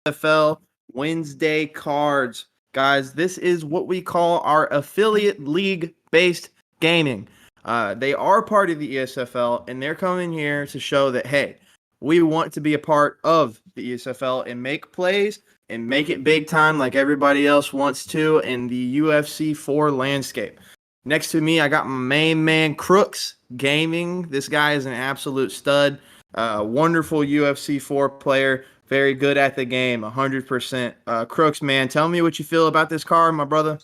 ESFL Wednesday cards. Guys, this is what we call our affiliate league-based gaming. They are part of the ESFL, and they're coming here to show that, hey, we want to be a part of the ESFL and make plays and make it big time like everybody else wants to in the UFC 4 landscape. Next to me, I got my main man, Crooks Gaming. This guy is an absolute stud. Wonderful UFC 4 player. Very good at the game, 100%. Crooks, man, tell me what you feel about this card, my brother.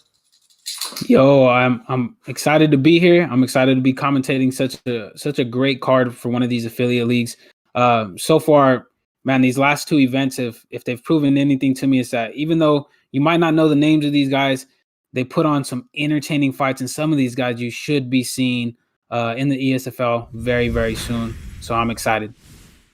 Yo, I'm excited to be here. I'm excited to be commentating such a great card for one of these affiliate leagues. So far, man, these last two events, if they've proven anything to me, is that even though you might not know the names of these guys, they put on some entertaining fights, and some of these guys you should be seeing in the ESFL very, very soon. So I'm excited.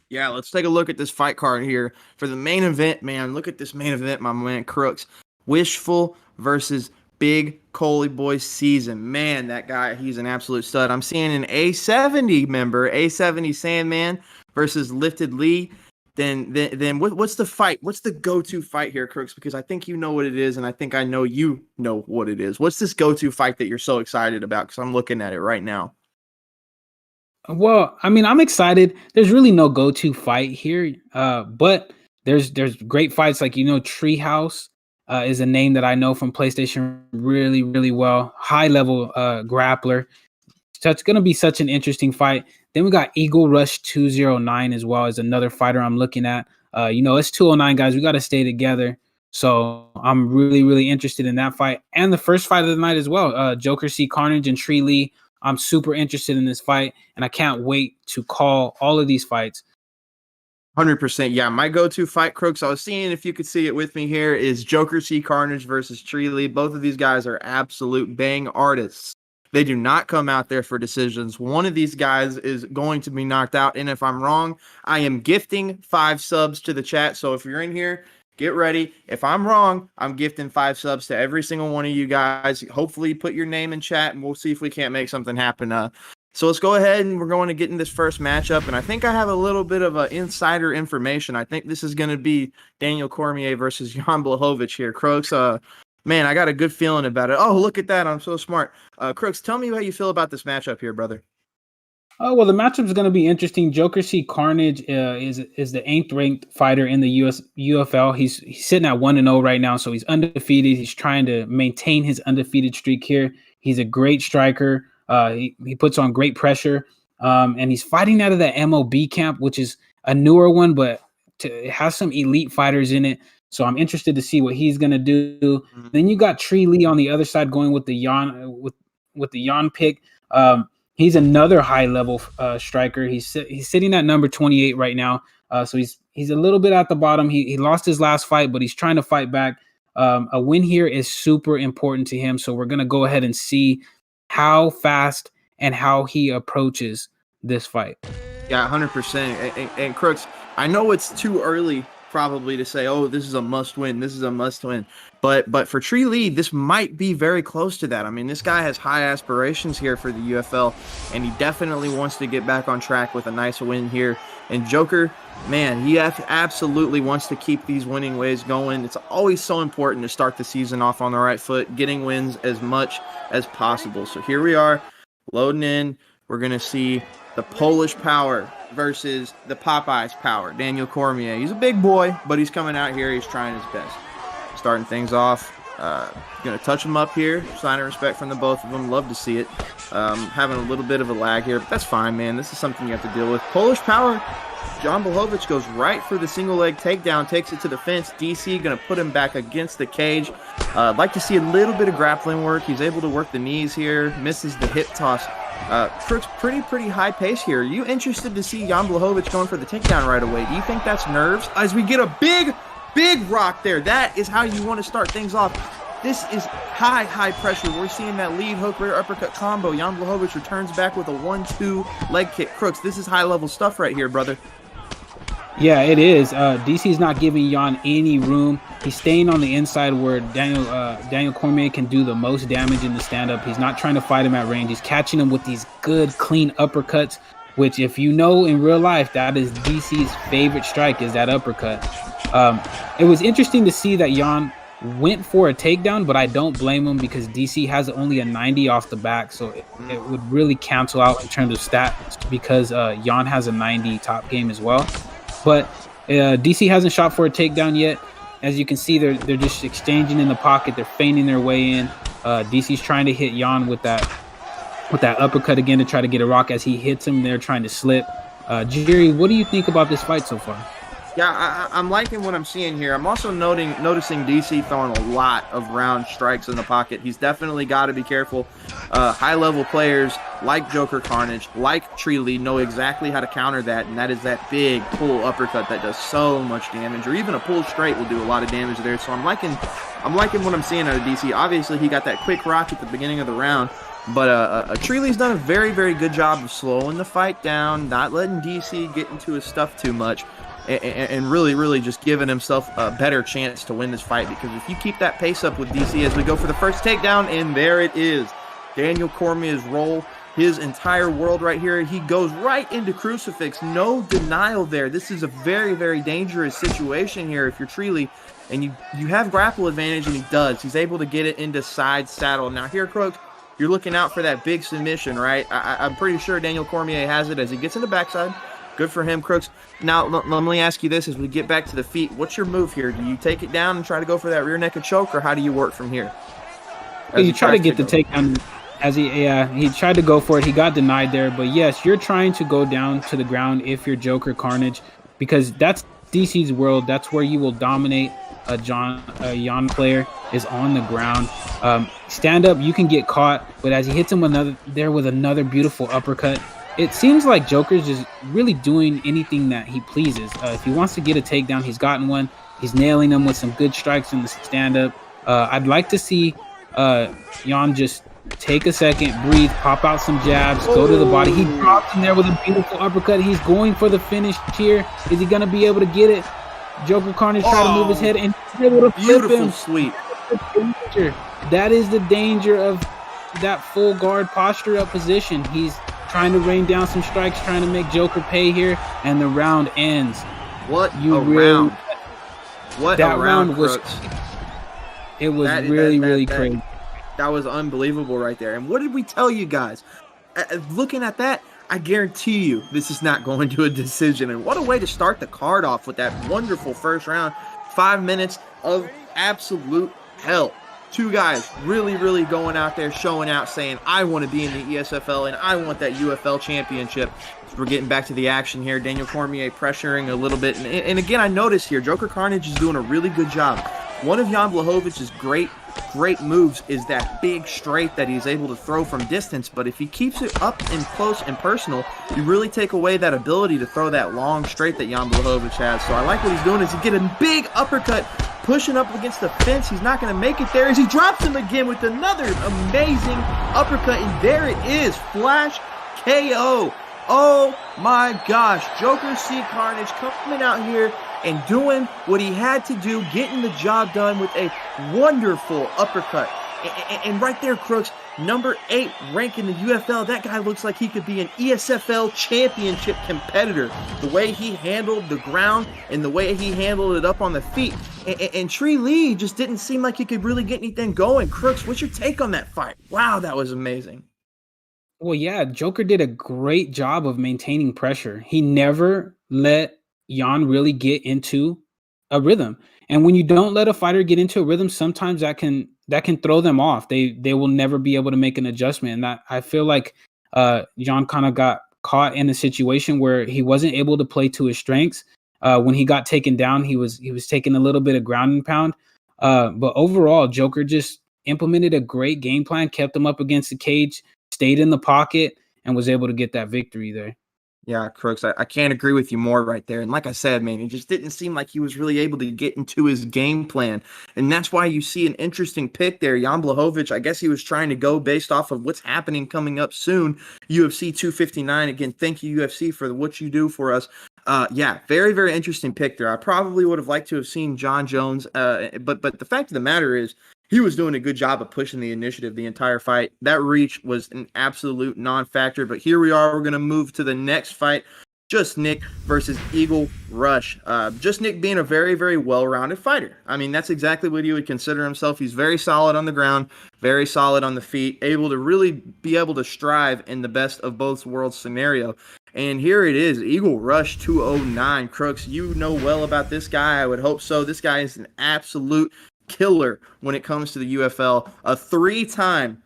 Yeah, let's take a look at this fight card here for the main event, man. Look at this main event, my man, Crooks. Wishful versus Big Coley Boy Season. Man, that guy, he's an absolute stud. I'm seeing an A70 member, A70 Sandman versus Lifted Lee. Then what's the fight? What's the go-to fight here, Crooks? Because I think you know what it is, and I think I know you know what it is. What's this go-to fight that you're so excited about? Because I'm looking at it right now. Well, I mean, I'm excited. There's really no go-to fight here, but there's great fights like, Treehouse is a name that I know from PlayStation really, really well. High-level grappler. So it's going to be such an interesting fight. Then we got Eagle Rush 209 as well as another fighter I'm looking at. It's 209 guys. We got to stay together. So I'm really, really interested in that fight. And the first fight of the night as well, Joker C. Carnage and Tree Lee. I'm super interested in this fight, and I can't wait to call all of these fights. 100%. Yeah, my go-to fight, Crooks, I was seeing if you could see it with me here, is Joker C. Carnage versus Tree Lee. Both of these guys are absolute bang artists. They do not come out there for decisions. One of these guys is going to be knocked out, and if I'm wrong, I am gifting 5 subs to the chat. So if you're in here, get ready. If I'm wrong, I'm gifting 5 subs to every single one of you guys. Hopefully put your name in chat, and we'll see if we can't make something happen. So let's go ahead, and we're going to get in this first matchup. And I think I have a little bit of insider information. I think this is going to be Daniel Cormier versus Jan Blachowicz here. Crooks, man, I got a good feeling about it. Oh, look at that. I'm so smart. Crooks, tell me how you feel about this matchup here, brother. Oh, well, the matchup is going to be interesting. Joker C. Carnage is the 8th ranked fighter in the UFL. He's sitting at 1-0 right now, so he's undefeated. He's trying to maintain his undefeated streak here. He's a great striker. He puts on great pressure, and he's fighting out of the MOB camp, which is a newer one, but it has some elite fighters in it. So I'm interested to see what he's going to do. Mm-hmm. Then you got Tree Lee on the other side going with the Jan pick. He's another high-level striker. He's sitting at number 28 right now. So he's a little bit at the bottom. He lost his last fight, but he's trying to fight back. A win here is super important to him. So we're going to go ahead and see how fast and how he approaches this fight. Yeah, 100%. And Crooks, I know it's too early probably to say, oh, this is a must win. This is a must win. But for Tree Lee, this might be very close to that. I mean, this guy has high aspirations here for the UFL, and he definitely wants to get back on track with a nice win here. And Joker, man, he absolutely wants to keep these winning ways going. It's always so important to start the season off on the right foot, getting wins as much as possible. So here we are, loading in. We're going to see the Polish Power versus the Popeyes Power, Daniel Cormier. He's a big boy, but he's coming out here. He's trying his best. Starting things off. Going to touch him up here. Sign of respect from the both of them. Love to see it. Having a little bit of a lag here, but that's fine, man. This is something you have to deal with. Polish Power. Jan Blachowicz goes right for the single leg takedown, takes it to the fence. DC going to put him back against the cage. I'd like to see a little bit of grappling work. He's able to work the knees here. Misses the hip toss. Crooks, pretty high pace here. Are you interested to see Jan Blachowicz going for the takedown right away? Do you think that's nerves? As we get a big rock there. That is how you want to start things off. This is high pressure. We're seeing that lead hook, rear uppercut combo. Jan Blachowicz returns back with a 1-2 leg kick. Crooks, this is high-level stuff right here, brother. Yeah, it is. DC's not giving Jan any room. He's staying on the inside where Daniel Cormier can do the most damage in the stand-up. He's not trying to fight him at range. He's catching him with these good, clean uppercuts, which if you know in real life, that is DC's favorite strike, is that uppercut. It was interesting to see that Jan went for a takedown, but I don't blame him because DC has only a 90 off the back, so it would really cancel out in terms of stats because Jan has a 90 top game as well. But DC hasn't shot for a takedown yet. As you can see, they're just exchanging in the pocket. They're feigning their way in. DC's trying to hit Jan with that uppercut again to try to get a rock. As he hits him, they're trying to slip. Jerry, what do you think about this fight so far? Yeah, I'm liking what I'm seeing here. I'm also noticing DC throwing a lot of round strikes in the pocket. He's definitely got to be careful. High-level players like Joker Carnage, like Tree Lead, know exactly how to counter that, and that is that big pull uppercut that does so much damage, or even a pull straight will do a lot of damage there. So I'm liking what I'm seeing out of DC. Obviously, he got that quick rock at the beginning of the round, but Tree Lee's done a very, very good job of slowing the fight down, not letting DC get into his stuff too much. And really just giving himself a better chance to win this fight, because if you keep that pace up with DC as we go for the first takedown, and there it is. Daniel Cormier's roll, his entire world right here. He goes right into Crucifix. No denial there. This is a very, very dangerous situation here if you're Treely, and you have grapple advantage, and he does. He's able to get it into side saddle. Now here, Croak, you're looking out for that big submission, right? I'm pretty sure Daniel Cormier has it as he gets in the backside. Good for him, Crooks. Now, let me ask you this as we get back to the feet. What's your move here? Do you take it down and try to go for that rear naked choke, or how do you work from here? Well, you try to get the takedown as he tried to go for it. He got denied there. But yes, you're trying to go down to the ground if you're Joker Carnage, because that's DC's world. That's where you will dominate. A Jan player is on the ground. Stand up, you can get caught, but as he hits him with another beautiful uppercut, it seems like Joker's just really doing anything that he pleases. If he wants to get a takedown, he's gotten one. He's nailing them with some good strikes in the stand-up. I'd like to see Jan just take a second, breathe, pop out some jabs, go to the body. He drops in there with a beautiful uppercut. He's going for the finish here. Is he going to be able to get it? Joker Carnage try to move his head and he's able to flip him. Sweep. That is the danger of that full guard posture up position. He's trying to rain down some strikes, trying to make Joker pay here, and the round ends. What round was really crazy. That was unbelievable right there. And what did we tell you guys? Looking at that, I guarantee you this is not going to a decision. And what a way to start the card off with that wonderful first round. 5 minutes of absolute hell. Two guys really going out there, showing out, saying, I want to be in the ESFL and I want that UFL championship. We're getting back to the action here. Daniel Cormier pressuring a little bit. And again, I noticed here, Joker Carnage is doing a really good job. One of Jan Blachowicz' great moves is that big straight that he's able to throw from distance, but if he keeps it up and close and personal, you really take away that ability to throw that long straight that Jan Blachowicz has. So I like what he's doing is he get a big uppercut, pushing up against the fence. He's not going to make it there as he drops him again with another amazing uppercut, and there it is, flash KO. Oh my gosh, Joker C. Carnage coming out here and doing what he had to do, getting the job done with a wonderful uppercut. And right there, Crooks, number 8 rank in the UFL. That guy looks like he could be an ESFL championship competitor. The way he handled the ground and the way he handled it up on the feet. And Tree Lee just didn't seem like he could really get anything going. Crooks, what's your take on that fight? Wow, that was amazing. Well, yeah, Joker did a great job of maintaining pressure. He never let Jan really get into a rhythm. And when you don't let a fighter get into a rhythm, sometimes that can throw them off. They will never be able to make an adjustment. And that I feel like Jan kind of got caught in a situation where he wasn't able to play to his strengths. When he got taken down, he was taking a little bit of ground and pound. But overall, Joker just implemented a great game plan, kept him up against the cage, stayed in the pocket, and was able to get that victory there. Yeah, Crooks, I can't agree with you more right there. And like I said, man, it just didn't seem like he was really able to get into his game plan. And that's why you see an interesting pick there. Jan Blachowicz, I guess he was trying to go based off of what's happening coming up soon. UFC 259. Again, thank you, UFC, for what you do for us. Yeah, very interesting pick there. I probably would have liked to have seen John Jones. But the fact of the matter is, he was doing a good job of pushing the initiative the entire fight. That reach was an absolute non-factor. But here we are. We're going to move to the next fight. Just Nick versus Eagle Rush. Just Nick being a very, very well-rounded fighter. I mean, that's exactly what he would consider himself. He's very solid on the ground, very solid on the feet, able to really be able to strive in the best of both worlds scenario. And here it is, Eagle Rush 209. Crooks, you know well about this guy. I would hope so. This guy is an absolute killer when it comes to the UFL. A three-time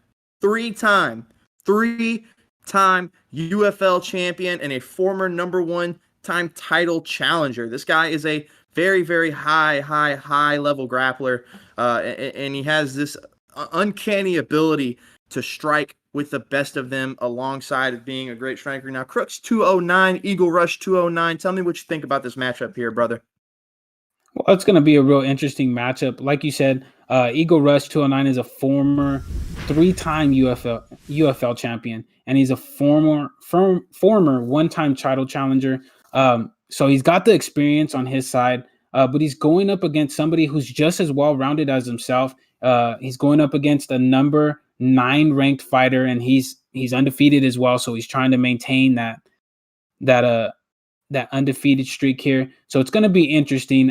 UFL champion and a former number one time title challenger. This guy is a very, very high level grappler, and he has this uncanny ability to strike with the best of them alongside of being a great striker. Now, Crooks 209, Eagle Rush 209. Tell me what you think about this matchup here, brother. Well, it's going to be a real interesting matchup. Like you said, Eagle Rush 209 is a former three-time UFL champion, and he's a former one-time title challenger. So he's got the experience on his side, but he's going up against somebody who's just as well-rounded as himself. He's going up against a number 9 ranked fighter, and he's undefeated as well. So he's trying to maintain that undefeated streak here. So it's going to be interesting.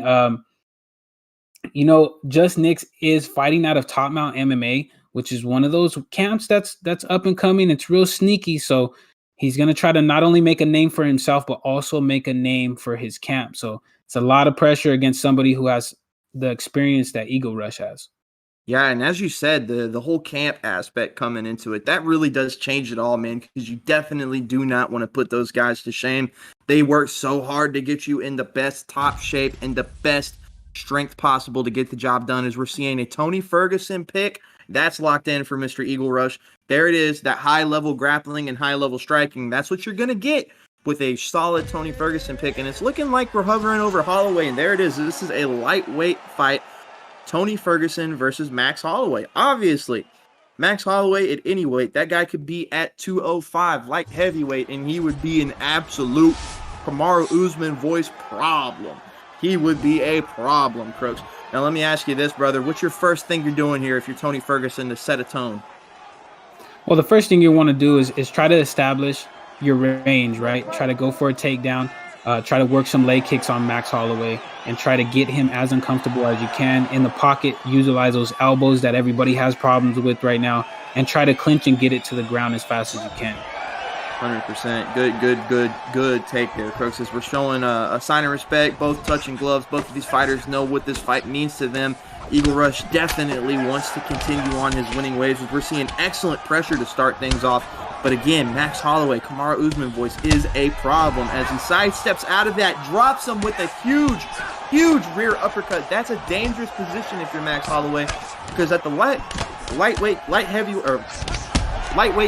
Just Nix is fighting out of Top Mount MMA, which is one of those camps that's up and coming. It's real sneaky. So he's going to try to not only make a name for himself, but also make a name for his camp. So it's a lot of pressure against somebody who has the experience that Eagle Rush has. Yeah, and as you said, the whole camp aspect coming into it, that really does change it all, man, because you definitely do not want to put those guys to shame. They work so hard to get you in the best top shape and the best strength possible to get the job done. As we're seeing a Tony Ferguson pick, that's locked in for Mr. Eagle Rush. There it is, that high-level grappling and high-level striking. That's what you're going to get with a solid Tony Ferguson pick, and it's looking like we're hovering over Holloway, and there it is. This is a lightweight fight. Tony Ferguson versus Max Holloway. Obviously, Max Holloway at any weight, that guy could be at 205, light heavyweight, and he would be an absolute Kamaru Usman voice problem. He would be a problem, Crooks. Now, let me ask you this, brother. What's your first thing you're doing here if you're Tony Ferguson to set a tone? Well, the first thing you want to do is try to establish your range, right? Try to go for a takedown. Try to work some leg kicks on Max Holloway and try to get him as uncomfortable as you can in the pocket. Utilize those elbows that everybody has problems with right now and try to clinch and get it to the ground as fast as you can. 100%. Good take there, Crooks. As we're showing a sign of respect, both touching gloves. Both of these fighters know what this fight means to them. Eagle Rush definitely wants to continue on his winning ways. We're seeing excellent pressure to start things off. But again, Max Holloway, Kamaru Usman voice is a problem as he sidesteps out of that, drops him with a huge rear uppercut. That's a dangerous position if you're Max Holloway, because at the lightweight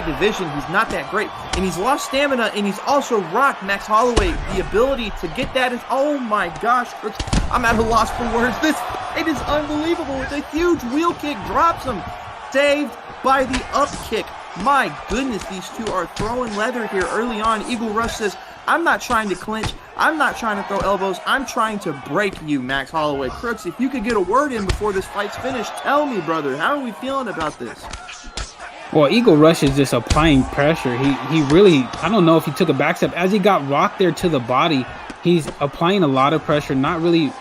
division, he's not that great. And he's lost stamina, and he's also rocked Max Holloway. The ability to get that is, oh my gosh, I'm at a loss for words. It is unbelievable. With a huge wheel kick, drops him. Saved by the up kick. My goodness, these two are throwing leather here early on. Eagle Rush says, I'm not trying to clinch. I'm not trying to throw elbows. I'm trying to break you, Max Holloway. Crooks, if you could get a word in before this fight's finished, tell me, brother, how are we feeling about this? Well, Eagle Rush is just applying pressure. He really, I don't know if he took a back step. As he got rocked there to the body, he's applying a lot of pressure, not really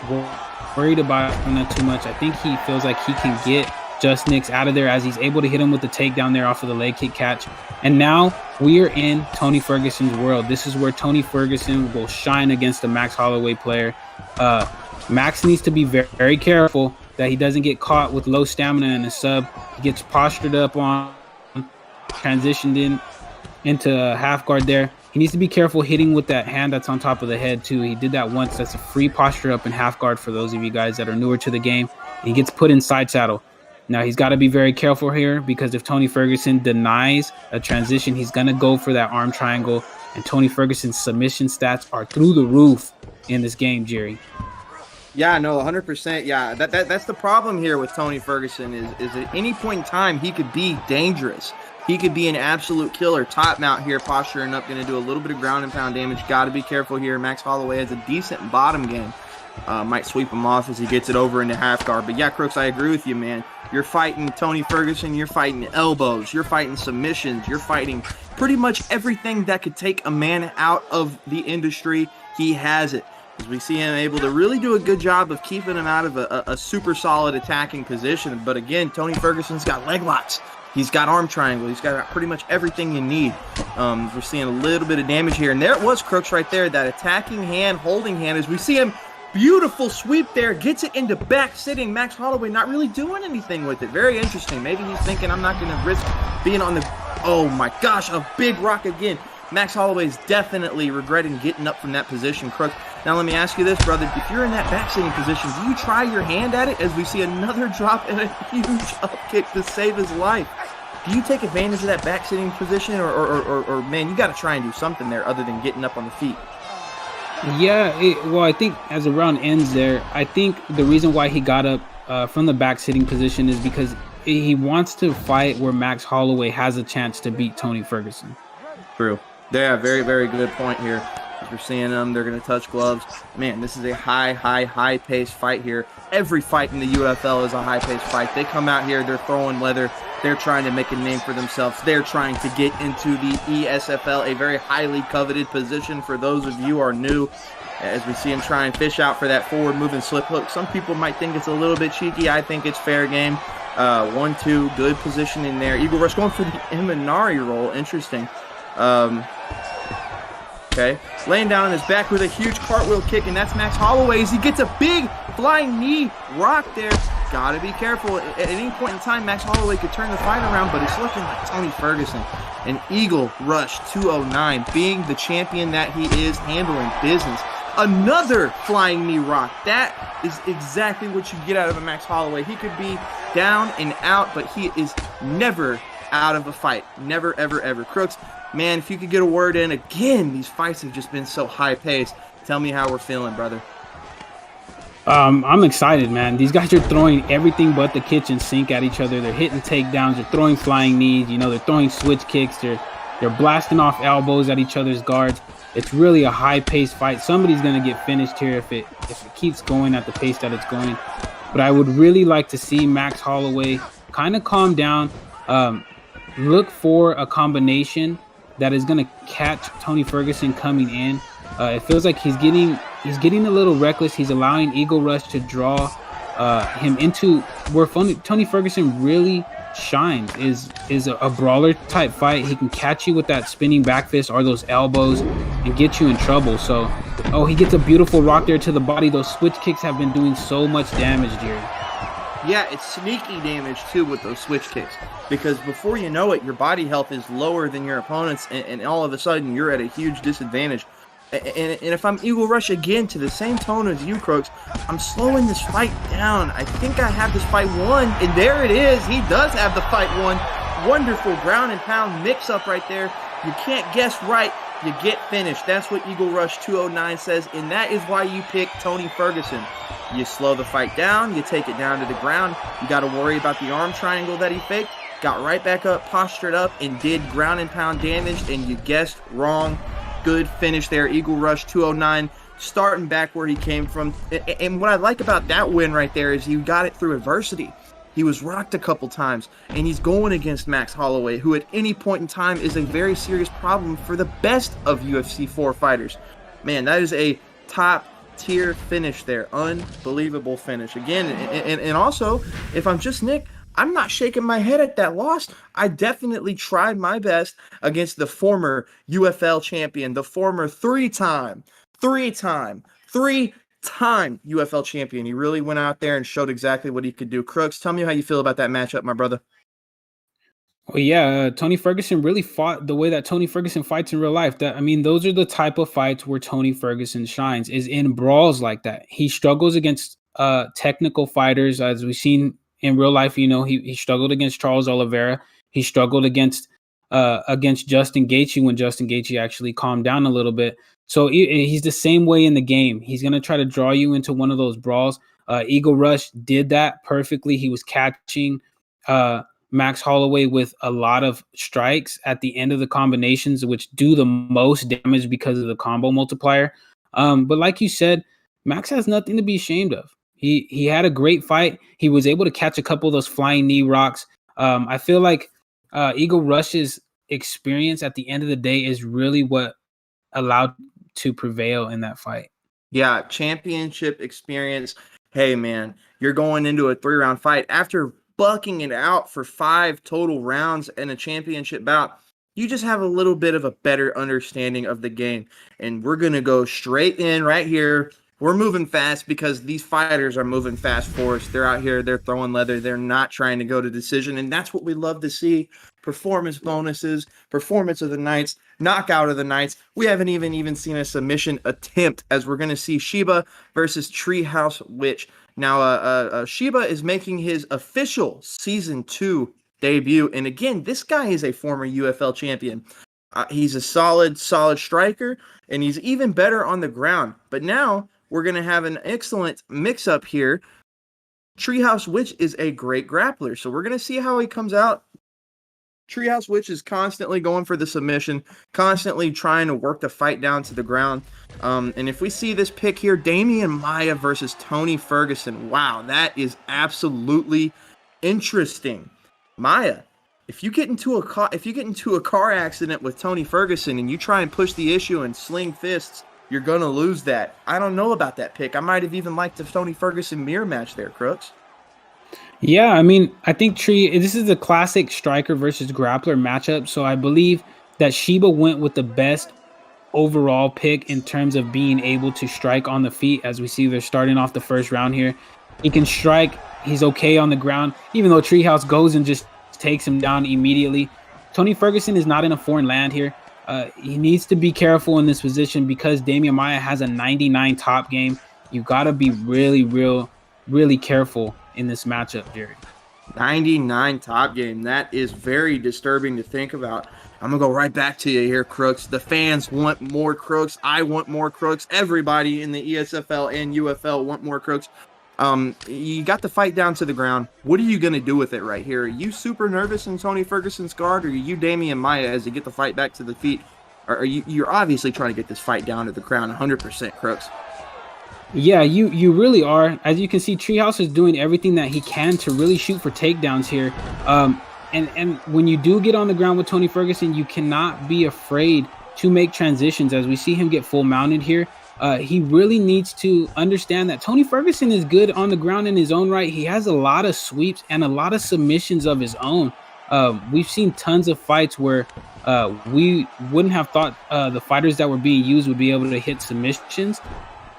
worried about him too much. I think he feels like he can get Just Nix out of there as he's able to hit him with the takedown there off of the leg kick catch. And now we are in Tony Ferguson's world. This is where Tony Ferguson will shine against the Max Holloway player. Max needs to be very, very careful that he doesn't get caught with low stamina in a sub. He gets postured up on, transitioned into a half guard there. He needs to be careful hitting with that hand that's on top of the head too. He did that once. That's a free posture up in half guard for those of you guys that are newer to the game. He gets put in side saddle. Now, he's got to be very careful here because if Tony Ferguson denies a transition, he's going to go for that arm triangle. And Tony Ferguson's submission stats are through the roof in this game, Jerry. Yeah, no, 100%. Yeah, that's the problem here with Tony Ferguson is at any point in time, he could be dangerous. He could be an absolute killer. Top mount here, posturing up, going to do a little bit of ground and pound damage. Got to be careful here. Max Holloway has a decent bottom game. Might sweep him off as he gets it over into half guard. But yeah, Crooks, I agree with you, man. You're fighting Tony Ferguson. You're fighting elbows. You're fighting submissions. You're fighting pretty much everything that could take a man out of the industry. He has it. As we see him able to really do a good job of keeping him out of a super solid attacking position. But again, Tony Ferguson's got leg locks. He's got arm triangle. He's got pretty much everything you need. We're seeing a little bit of damage here. And there it was, Crooks, right there. That attacking hand, holding hand. As we see him, beautiful sweep there. Gets it into back sitting. Max Holloway not really doing anything with it. Very interesting. Maybe he's thinking, I'm not going to risk being on the... Oh, my gosh. A big rock again. Max Holloway's definitely regretting getting up from that position, Crooks. Now, let me ask you this, brother. If you're in that back-sitting position, do you try your hand at it as we see another drop and a huge up kick to save his life? Do you take advantage of that back-sitting position, or man, you got to try and do something there other than getting up on the feet? Yeah, well, I think as the round ends there, I think the reason why he got up from the back-sitting position is because he wants to fight where Max Holloway has a chance to beat Tony Ferguson. True. Yeah, very, very good point here. As we're seeing them, they're going to touch gloves. Man, this is a high-paced fight here. Every fight in the UFL is a high-paced fight. They come out here, they're throwing leather. They're trying to make a name for themselves. They're trying to get into the ESFL, a very highly coveted position for those of you who are new. As we see him try and fish out for that forward-moving slip hook. Some people might think it's a little bit cheeky. I think it's fair game. 1-2, good position in there. Eagle Rush going for the Imanari roll. Interesting. Okay, laying down on his back with a huge cartwheel kick, and that's Max Holloway as he gets a big flying knee rock there. Gotta be careful. At any point in time, Max Holloway could turn the fight around, but it's looking like Tony Ferguson. And Eagle Rush 209, being the champion that he is, handling business. Another flying knee rock. That is exactly what you get out of a Max Holloway. He could be down and out, but he is never out of a fight. Never, ever, ever. Crooks, man, if you could get a word in, again, these fights have just been so high-paced. Tell me how we're feeling, brother. I'm excited, man. These guys are throwing everything but the kitchen sink at each other. They're hitting takedowns. They're throwing flying knees. You know, they're throwing switch kicks. They're blasting off elbows at each other's guards. It's really a high-paced fight. Somebody's going to get finished here if it keeps going at the pace that it's going. But I would really like to see Max Holloway kind of calm down, look for a combination that is going to catch Tony Ferguson coming in. It feels like he's getting a little reckless. He's allowing Eagle Rush to draw him into where Tony Ferguson really shines is a brawler type fight. He can catch you with that spinning back fist or those elbows and get you in trouble. So, he gets a beautiful rock there to the body. Those switch kicks have been doing so much damage, Jerry. Yeah, it's sneaky damage, too, with those switch kicks. Because before you know it, your body health is lower than your opponent's, and all of a sudden, you're at a huge disadvantage. And if I'm Eagle Rush again to the same tone as you, Crooks, I'm slowing this fight down. I think I have this fight won, and there it is. He does have the fight won. Wonderful ground and pound mix-up right there. You can't guess right. You get finished. That's what Eagle Rush 209 says, and that is why you pick Tony Ferguson. You slow the fight down, you take it down to the ground. You got to worry about the arm triangle that he faked. Got right back up, postured up, and did ground and pound damage, and you guessed wrong. Good finish there. Eagle Rush 209, starting back where he came from. And what I like about that win right there is he got it through adversity. He was rocked a couple times, and he's going against Max Holloway, who at any point in time is a very serious problem for the best of UFC 4 fighters. Man, that is a top-tier finish there. Unbelievable finish. Again, and also, if I'm just Nick, I'm not shaking my head at that loss. I definitely tried my best against the former UFL champion, the former three-time UFL champion. He really went out there and showed exactly what he could do. Crooks, tell me how you feel about that matchup, my brother. Well, yeah, Tony Ferguson really fought the way that Tony Ferguson fights in real life. Those are the type of fights where Tony Ferguson shines, is in brawls like that. He struggles against technical fighters, as we've seen in real life. You know, he struggled against Charles Oliveira. He struggled against Justin Gaethje when Justin Gaethje actually calmed down a little bit. So he's the same way in the game. He's going to try to draw you into one of those brawls. Eagle Rush did that perfectly. He was catching Max Holloway with a lot of strikes at the end of the combinations, which do the most damage because of the combo multiplier. But like you said, Max has nothing to be ashamed of. He had a great fight. He was able to catch a couple of those flying knee rocks. I feel like Eagle Rush's experience at the end of the day is really what allowed to prevail in that fight. Yeah, championship experience. Hey, man, you're going into a 3-round fight after bucking it out for 5 total rounds in a championship bout. You just have a little bit of a better understanding of the game. And we're going to go straight in right here. We're moving fast because these fighters are moving fast for us. They're out here, they're throwing leather, they're not trying to go to decision. And that's what we love to see. Performance bonuses, performance of the nights, knockout of the nights. We haven't even seen a submission attempt, as we're going to see Sheba versus Treehouse Witch. Now, Sheba is making his official Season 2 debut. And again, this guy is a former UFL champion. He's a solid striker, and he's even better on the ground. But now we're going to have an excellent mix-up here. Treehouse Witch is a great grappler, so we're going to see how he comes out. Treehouse Witch is constantly going for the submission, constantly trying to work the fight down to the ground. And if we see this pick here, Damian Maia versus Tony Ferguson. Wow, that is absolutely interesting. Maia, if you get into a car accident with Tony Ferguson and you try and push the issue and sling fists, you're gonna lose that. I don't know about that pick. I might have even liked the Tony Ferguson mirror match there, Crooks. Yeah, I mean, I think this is a classic striker versus grappler matchup. So I believe that Sheba went with the best overall pick in terms of being able to strike on the feet. As we see, they're starting off the first round here. He can strike. He's okay on the ground, even though Treehouse goes and just takes him down immediately. Tony Ferguson is not in a foreign land here. He needs to be careful in this position because Damian Maia has a 99 top game. You got to be really careful in this matchup, Jerry. 99 top game. That is very disturbing to think about. I'm going to go right back to you here, Crooks. The fans want more Crooks. I want more Crooks. Everybody in the ESFL and UFL want more Crooks. You got the fight down to the ground. What are you going to do with it right here? Are you super nervous in Tony Ferguson's guard, or are you Damian Maia as you get the fight back to the feet? Or are you're obviously trying to get this fight down to the ground 100%, Crooks. Yeah, you really are. As you can see, Treehouse is doing everything that he can to really shoot for takedowns here. And when you do get on the ground with Tony Ferguson, you cannot be afraid to make transitions. As we see him get full mounted here, he really needs to understand that Tony Ferguson is good on the ground in his own right. He has a lot of sweeps and a lot of submissions of his own. We've seen tons of fights where we wouldn't have thought the fighters that were being used would be able to hit submissions,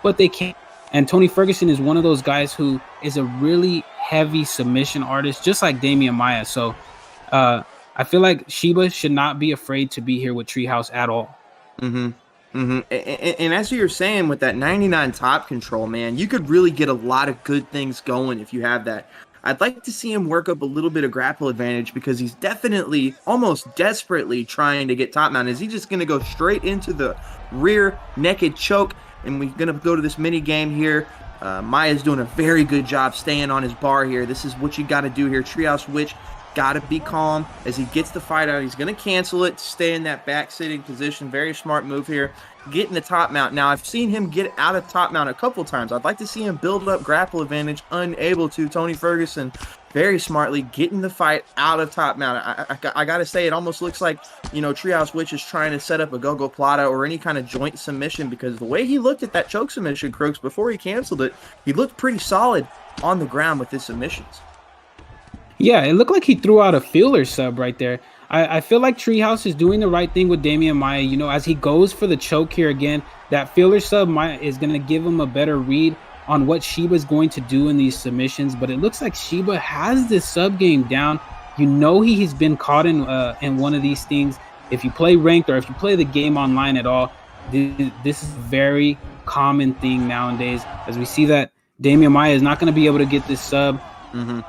but they can't. And Tony Ferguson is one of those guys who is a really heavy submission artist, just like Damian Maia. So I feel like Sheba should not be afraid to be here with Treehouse at all. And as you were saying, with that 99 top control, man, you could really get a lot of good things going if you have that. I'd like to see him work up a little bit of grapple advantage because he's definitely, almost desperately trying to get top mount. Is he just going to go straight into the rear naked choke? And we're going to go to this mini game here. Maia's doing a very good job staying on his bar here. This is what you got to do here. Treehouse Witch got to be calm as he gets the fight out. He's going to cancel it, stay in that back sitting position. Very smart move here. Getting the top mount. Now, I've seen him get out of top mount a couple times. I'd like to see him build up grapple advantage. Unable to. Tony Ferguson very smartly getting the fight out of top mount. I got to say, it almost looks like, Treehouse Witch is trying to set up a go-go plata or any kind of joint submission, because the way he looked at that choke submission, Crooks, before he canceled it, he looked pretty solid on the ground with his submissions. Yeah, it looked like he threw out a feeler sub right there. I feel like Treehouse is doing the right thing with Damian Maia. As he goes for the choke here again, that feeler sub is going to give him a better read on what Sheba's going to do in these submissions. But it looks like Sheba has this sub game down. He's been caught in one of these things. If you play ranked or if you play the game online at all, this is a very common thing nowadays. As we see that Damian Maia is not going to be able to get this sub.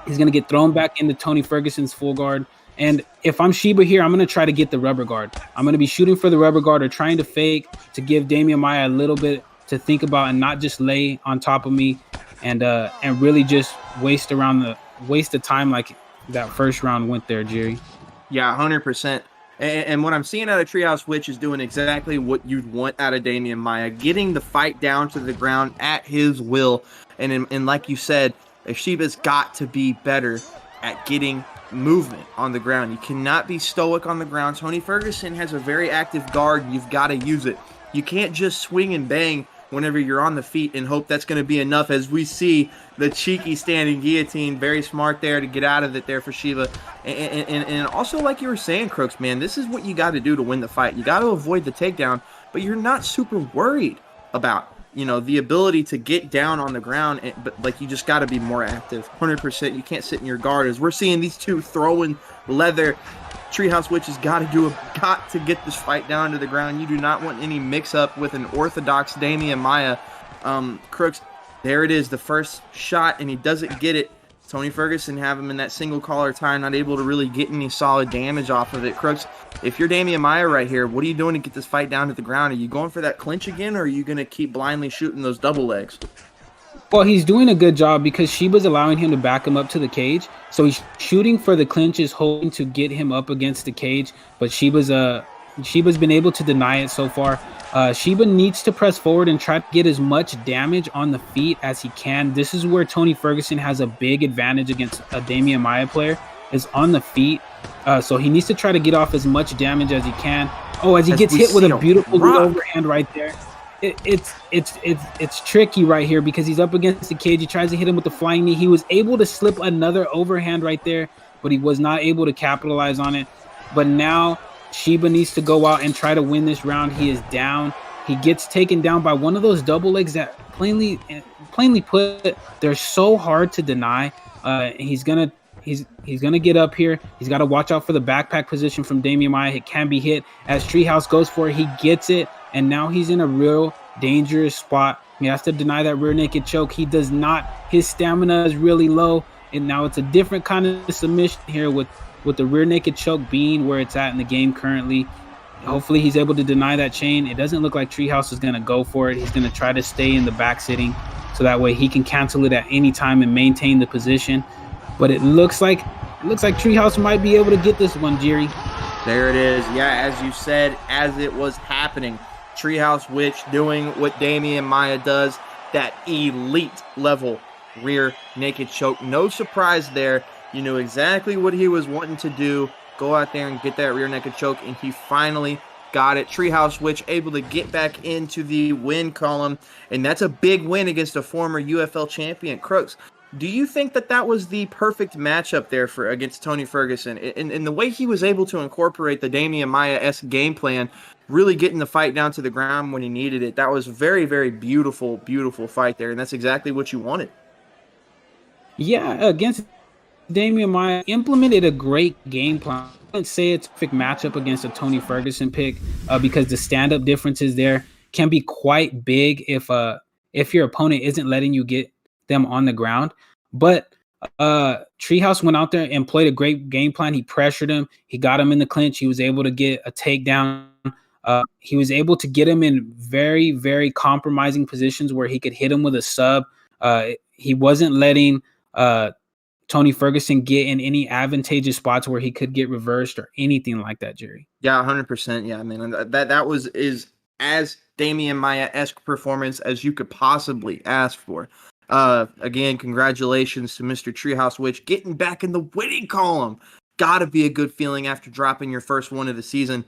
He's going to get thrown back into Tony Ferguson's full guard. And if I'm Sheba here, I'm going to try to get the rubber guard. I'm going to be shooting for the rubber guard or trying to fake to give Damian Maia a little bit to think about and not just lay on top of me and really just waste the time like that first round went there, Jerry. Yeah, 100%. And what I'm seeing out of Treehouse Witch is doing exactly what you'd want out of Damian Maia, getting the fight down to the ground at his will. And like you said, Sheba's got to be better at getting movement on the ground. You cannot be stoic on the ground. Tony Ferguson has a very active guard. You've got to use it. You can't just swing and bang whenever you're on the feet and hope that's going to be enough, as we see the cheeky standing guillotine. Very smart there to get out of it there for Sheba. And also, like you were saying, Crooks, man, this is what you got to do to win the fight. You got to avoid the takedown, but you're not super worried about, the ability to get down on the ground. But, like, you just got to be more active. 100%. You can't sit in your guard. As we're seeing these two throwing leather, Treehouse Witch has got to get this fight down to the ground. You do not want any mix-up with an orthodox Damian Maia. Crooks, there it is, the first shot, and he doesn't get it. Tony Ferguson have him in that single collar tie, not able to really get any solid damage off of it. Crooks, if you're Damian Maia right here, what are you doing to get this fight down to the ground? Are you going for that clinch again, or are you going to keep blindly shooting those double legs? Well, he's doing a good job because Sheba's allowing him to back him up to the cage. So he's shooting for the clinches, hoping to get him up against the cage. But Sheba's been able to deny it so far. Sheba needs to press forward and try to get as much damage on the feet as he can. This is where Tony Ferguson has a big advantage against a Damian Maia player, is on the feet. So he needs to try to get off as much damage as he can. Oh, as he gets hit with a beautiful overhand right there. It's tricky right here because he's up against the cage. He tries to hit him with the flying knee. He was able to slip another overhand right there, but he was not able to capitalize on it. But now Sheba needs to go out and try to win this round. He is down. He gets taken down by one of those double legs that plainly put, they're so hard to deny. He's gonna get up here. He's got to watch out for the backpack position from Damian Maia. It can be hit as Treehouse goes for it. He gets it, and now he's in a real dangerous spot. He has to deny that rear naked choke. He does not. His stamina is really low, and now it's a different kind of submission here with the rear naked choke being where it's at in the game currently. Hopefully he's able to deny that chain. It doesn't look like Treehouse is going to go for it. He's going to try to stay in the back sitting so that way he can cancel it at any time and maintain the position. But it looks like Treehouse might be able to get this one, Jerry. There it is. Yeah, as you said, as it was happening, Treehouse Witch doing what Damian Maia does, that elite level rear naked choke. No surprise there. You knew exactly what he was wanting to do. Go out there and get that rear naked choke, and he finally got it. Treehouse Witch able to get back into the win column, and that's a big win against a former UFL champion. Crooks, do you think that was the perfect matchup there against Tony Ferguson? And the way he was able to incorporate the Damian Maia-esque game plan, really getting the fight down to the ground when he needed it, that was very, very beautiful, beautiful fight there, and that's exactly what you wanted. Yeah, against Damian Maia, implemented a great game plan. I wouldn't say it's a perfect matchup against a Tony Ferguson pick because the stand-up differences there can be quite big if your opponent isn't letting you get them on the ground. But Treehouse went out there and played a great game plan. He pressured him. He got him in the clinch. He was able to get a takedown. He was able to get him in very, very compromising positions where he could hit him with a sub. He wasn't letting Tony Ferguson get in any advantageous spots where he could get reversed or anything like that, Jerry. Yeah, 100%. Yeah, I mean, that is as Damian Maia-esque performance as you could possibly ask for. Again, congratulations to Mr. Treehouse Witch getting back in the winning column. Gotta be a good feeling after dropping your first one of the season.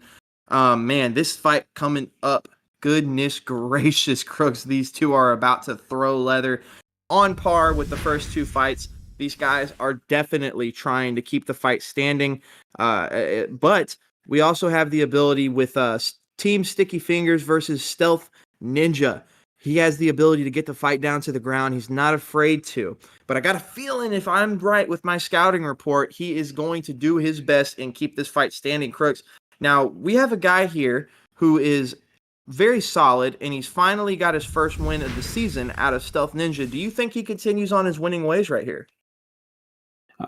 Man, this fight coming up, goodness gracious, Crooks. These two are about to throw leather on par with the first two fights. These guys are definitely trying to keep the fight standing. But we also have the ability with Team Sticky Fingers versus Stealth Ninja. He has the ability to get the fight down to the ground. He's not afraid to. But I got a feeling if I'm right with my scouting report, he is going to do his best and keep this fight standing, Crooks. Now, we have a guy here who is very solid, and he's finally got his first win of the season out of Stealth Ninja. Do you think he continues on his winning ways right here?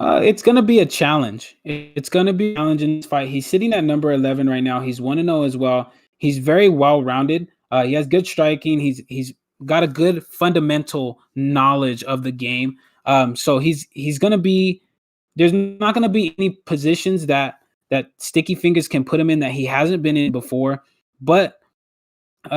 It's going to be a challenge. It's going to be a challenge in this fight. He's sitting at number 11 right now. He's 1-0 as well. He's very well-rounded. He has good striking. He's got a good fundamental knowledge of the game. So he's going to be – there's not going to be any positions that that Sticky Fingers can put him in that he hasn't been in before. But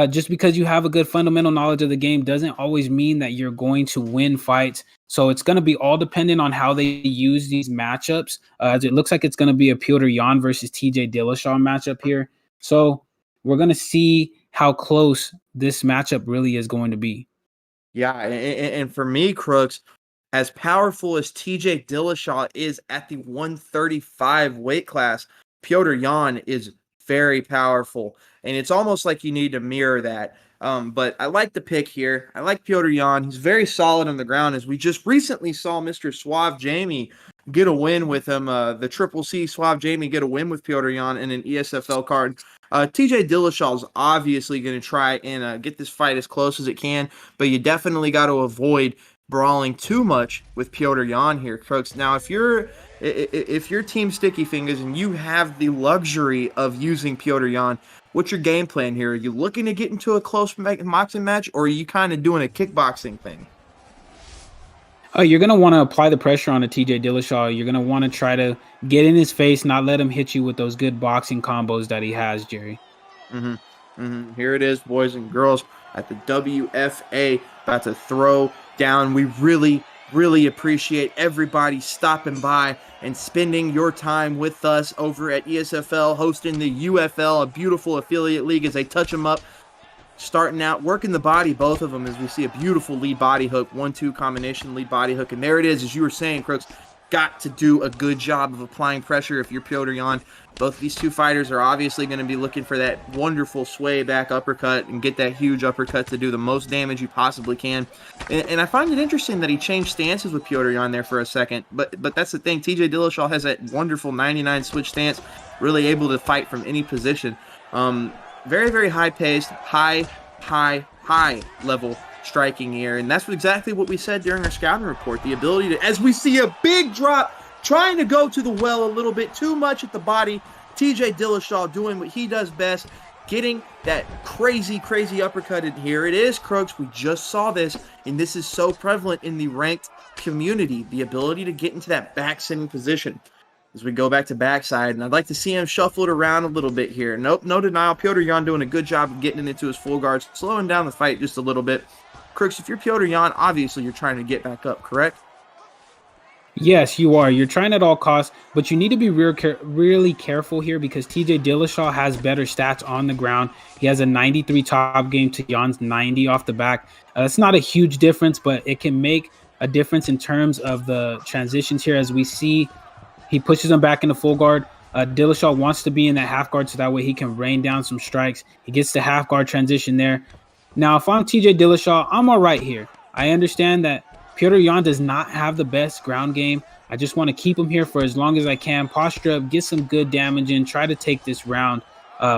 just because you have a good fundamental knowledge of the game doesn't always mean that you're going to win fights. So it's going to be all dependent on how they use these matchups. As it looks like it's going to be a Piotr Jan versus TJ Dillashaw matchup here. So we're going to see how close this matchup really is going to be. Yeah, and for me, Crooks, as powerful as TJ Dillashaw is at the 135 weight class, Piotr Jan is very powerful. And it's almost like you need to mirror that. But I like the pick here. I like Piotr Jan. He's very solid on the ground, as we just recently saw Mr. Suave Jamie get a win with him. The Triple C Suave Jamie get a win with Piotr Jan in an ESFL card. TJ Dillashaw is obviously going to try and get this fight as close as it can, but you definitely got to avoid brawling too much with Piotr Jan here, folks. Now, if you're Team Sticky Fingers and you have the luxury of using Piotr Jan, what's your game plan here? Are you looking to get into a close boxing match, or are you kind of doing a kickboxing thing? You're going to want to apply the pressure on a TJ Dillashaw. You're going to want to try to get in his face, not let him hit you with those good boxing combos that he has, Jerry. Here it is, boys and girls, at the WFA, about to throw down. We really, really appreciate everybody stopping by and spending your time with us over at ESFL, hosting the UFL, a beautiful affiliate league as they touch them up. Starting out, working the body, both of them, as we see a beautiful lead body hook, 1-2 combination lead body hook. And there it is, as you were saying, Crooks, got to do a good job of applying pressure if you're Piotr Jan. Both of these two fighters are obviously going to be looking for that wonderful sway back uppercut and get that huge uppercut to do the most damage you possibly can. And I find it interesting that he changed stances with Piotr Jan there for a second. But that's the thing, TJ Dillashaw has that wonderful 99 switch stance, really able to fight from any position. Very, very high-paced, high level striking here. And that's exactly what we said during our scouting report. The ability to, as we see a big drop, trying to go to the well a little bit too much at the body. TJ Dillashaw doing what he does best, getting that crazy uppercut in here. It is, Crooks. We just saw this, and this is so prevalent in the ranked community, the ability to get into that back sitting position. As we go back to backside, and I'd like to see him shuffle it around a little bit here. Nope, no denial. Piotr Jan doing a good job of getting into his full guards, slowing down the fight just a little bit. Crooks, if you're Piotr Jan, obviously you're trying to get back up, correct? Yes, you are. You're trying at all costs, but you need to be really careful here because TJ Dillashaw has better stats on the ground. He has a 93 top game to Jan's 90 off the back. That's not a huge difference, but it can make a difference in terms of the transitions here. As we see, he pushes him back into full guard. Dillashaw wants to be in that half guard so that way he can rain down some strikes. He gets the half guard transition there. Now, if I'm TJ Dillashaw, I'm all right here. I understand that Piotr Jan does not have the best ground game. I just want to keep him here for as long as I can. Posture up, get some good damage in, try to take this round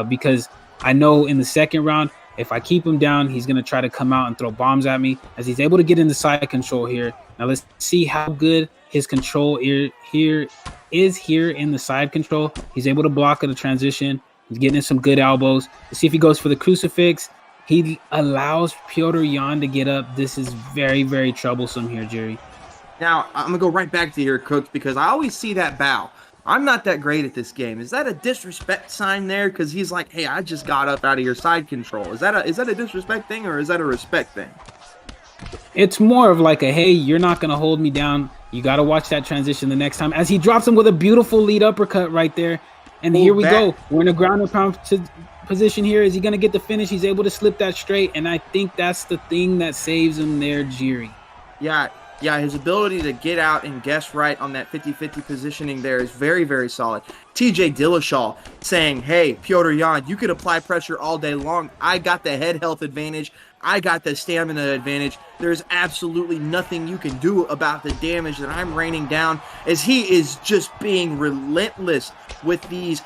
because I know in the second round, if I keep him down, he's going to try to come out and throw bombs at me as he's able to get into side control here. Now, let's see how good his control here in the side control. He's able to block at the transition. He's getting in some good elbows. Let's see if he goes for the crucifix. He allows Piotr Jan to get up. This is very, very troublesome here, Jerry. Now, I'm going to go right back to here, Crooks, because I always see that bow. I'm not that great at this game. Is that a disrespect sign there? Because he's like, hey, I just got up out of your side control. Is that a disrespect thing, or is that a respect thing? It's more of like a, hey, you're not going to hold me down. You got to watch that transition the next time. As he drops him with a beautiful lead uppercut right there. And here we go. We're in a ground and pound position here. Is he going to get the finish? He's able to slip that straight. And I think that's the thing that saves him there, Jerry. Yeah, his ability to get out and guess right on that 50-50 positioning there is very, very solid. TJ Dillashaw saying, hey, Piotr Jan, you could apply pressure all day long. I got the head health advantage. I got the stamina advantage. There's absolutely nothing you can do about the damage that I'm raining down, as he is just being relentless with these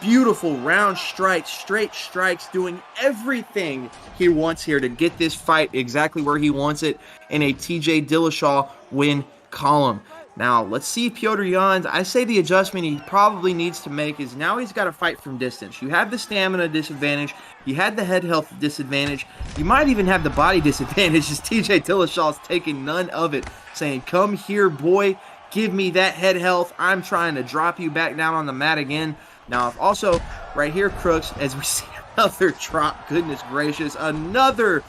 beautiful round strikes, straight strikes, doing everything he wants here to get this fight exactly where he wants it in a TJ Dillashaw win column. Now, let's see Piotr Jan. I say the adjustment he probably needs to make is now he's got to fight from distance. You have the stamina disadvantage. You had the head health disadvantage. You might even have the body disadvantage as TJ Dillashaw's taking none of it, saying, come here, boy. Give me that head health. I'm trying to drop you back down on the mat again. Now, if also, right here, Crooks, as we see another drop, goodness gracious, another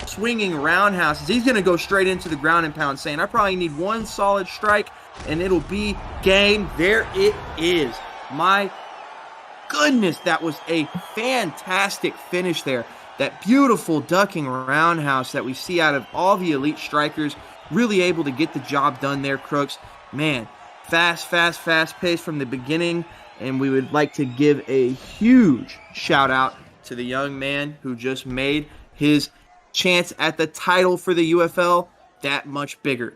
swinging roundhouse. He's going to go straight into the ground and pound, saying, I probably need one solid strike, and it'll be game. There it is. My goodness, that was a fantastic finish there. That beautiful ducking roundhouse that we see out of all the elite strikers, really able to get the job done there, Crooks. Man, fast pace from the beginning, and we would like to give a huge shout out to the young man who just made his chance at the title for the UFL that much bigger.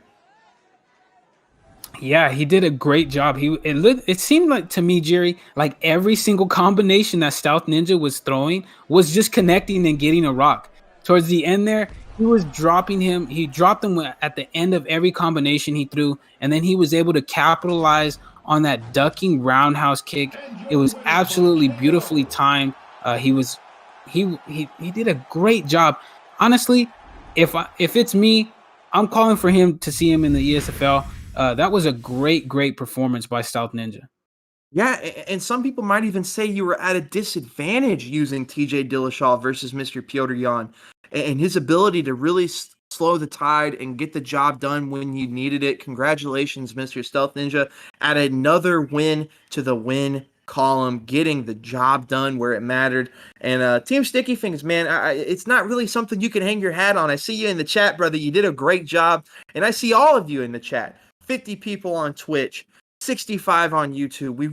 Yeah, he did a great job. It seemed like to me, Jerry, like every single combination that Stealth Ninja was throwing was just connecting and getting a rock. Towards the end there, he was dropping him. He dropped him at the end of every combination he threw, and then he was able to capitalize on that ducking roundhouse kick. It was absolutely beautifully timed. He did a great job. Honestly, if it's me, I'm calling for him to see him in the ESFL. That was a great performance by Stealth Ninja. Yeah, and some people might even say you were at a disadvantage using TJ Dillashaw versus Mr. Piotr Jan, and his ability to really slow the tide and get the job done when you needed it. Congratulations, Mr. Stealth Ninja, at another win to the win column, getting the job done where it mattered. And Team Sticky Fingers, man, it's not really something you can hang your hat on. I see you in the chat, brother. You did a great job, and I see all of you in the chat. 50 people on Twitch, 65 on YouTube. We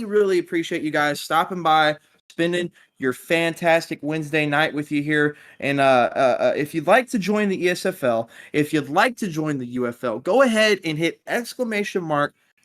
really appreciate you guys stopping by, spending your fantastic Wednesday night with you here. And if you'd like to join the ESFL, if you'd like to join the UFL, go ahead and hit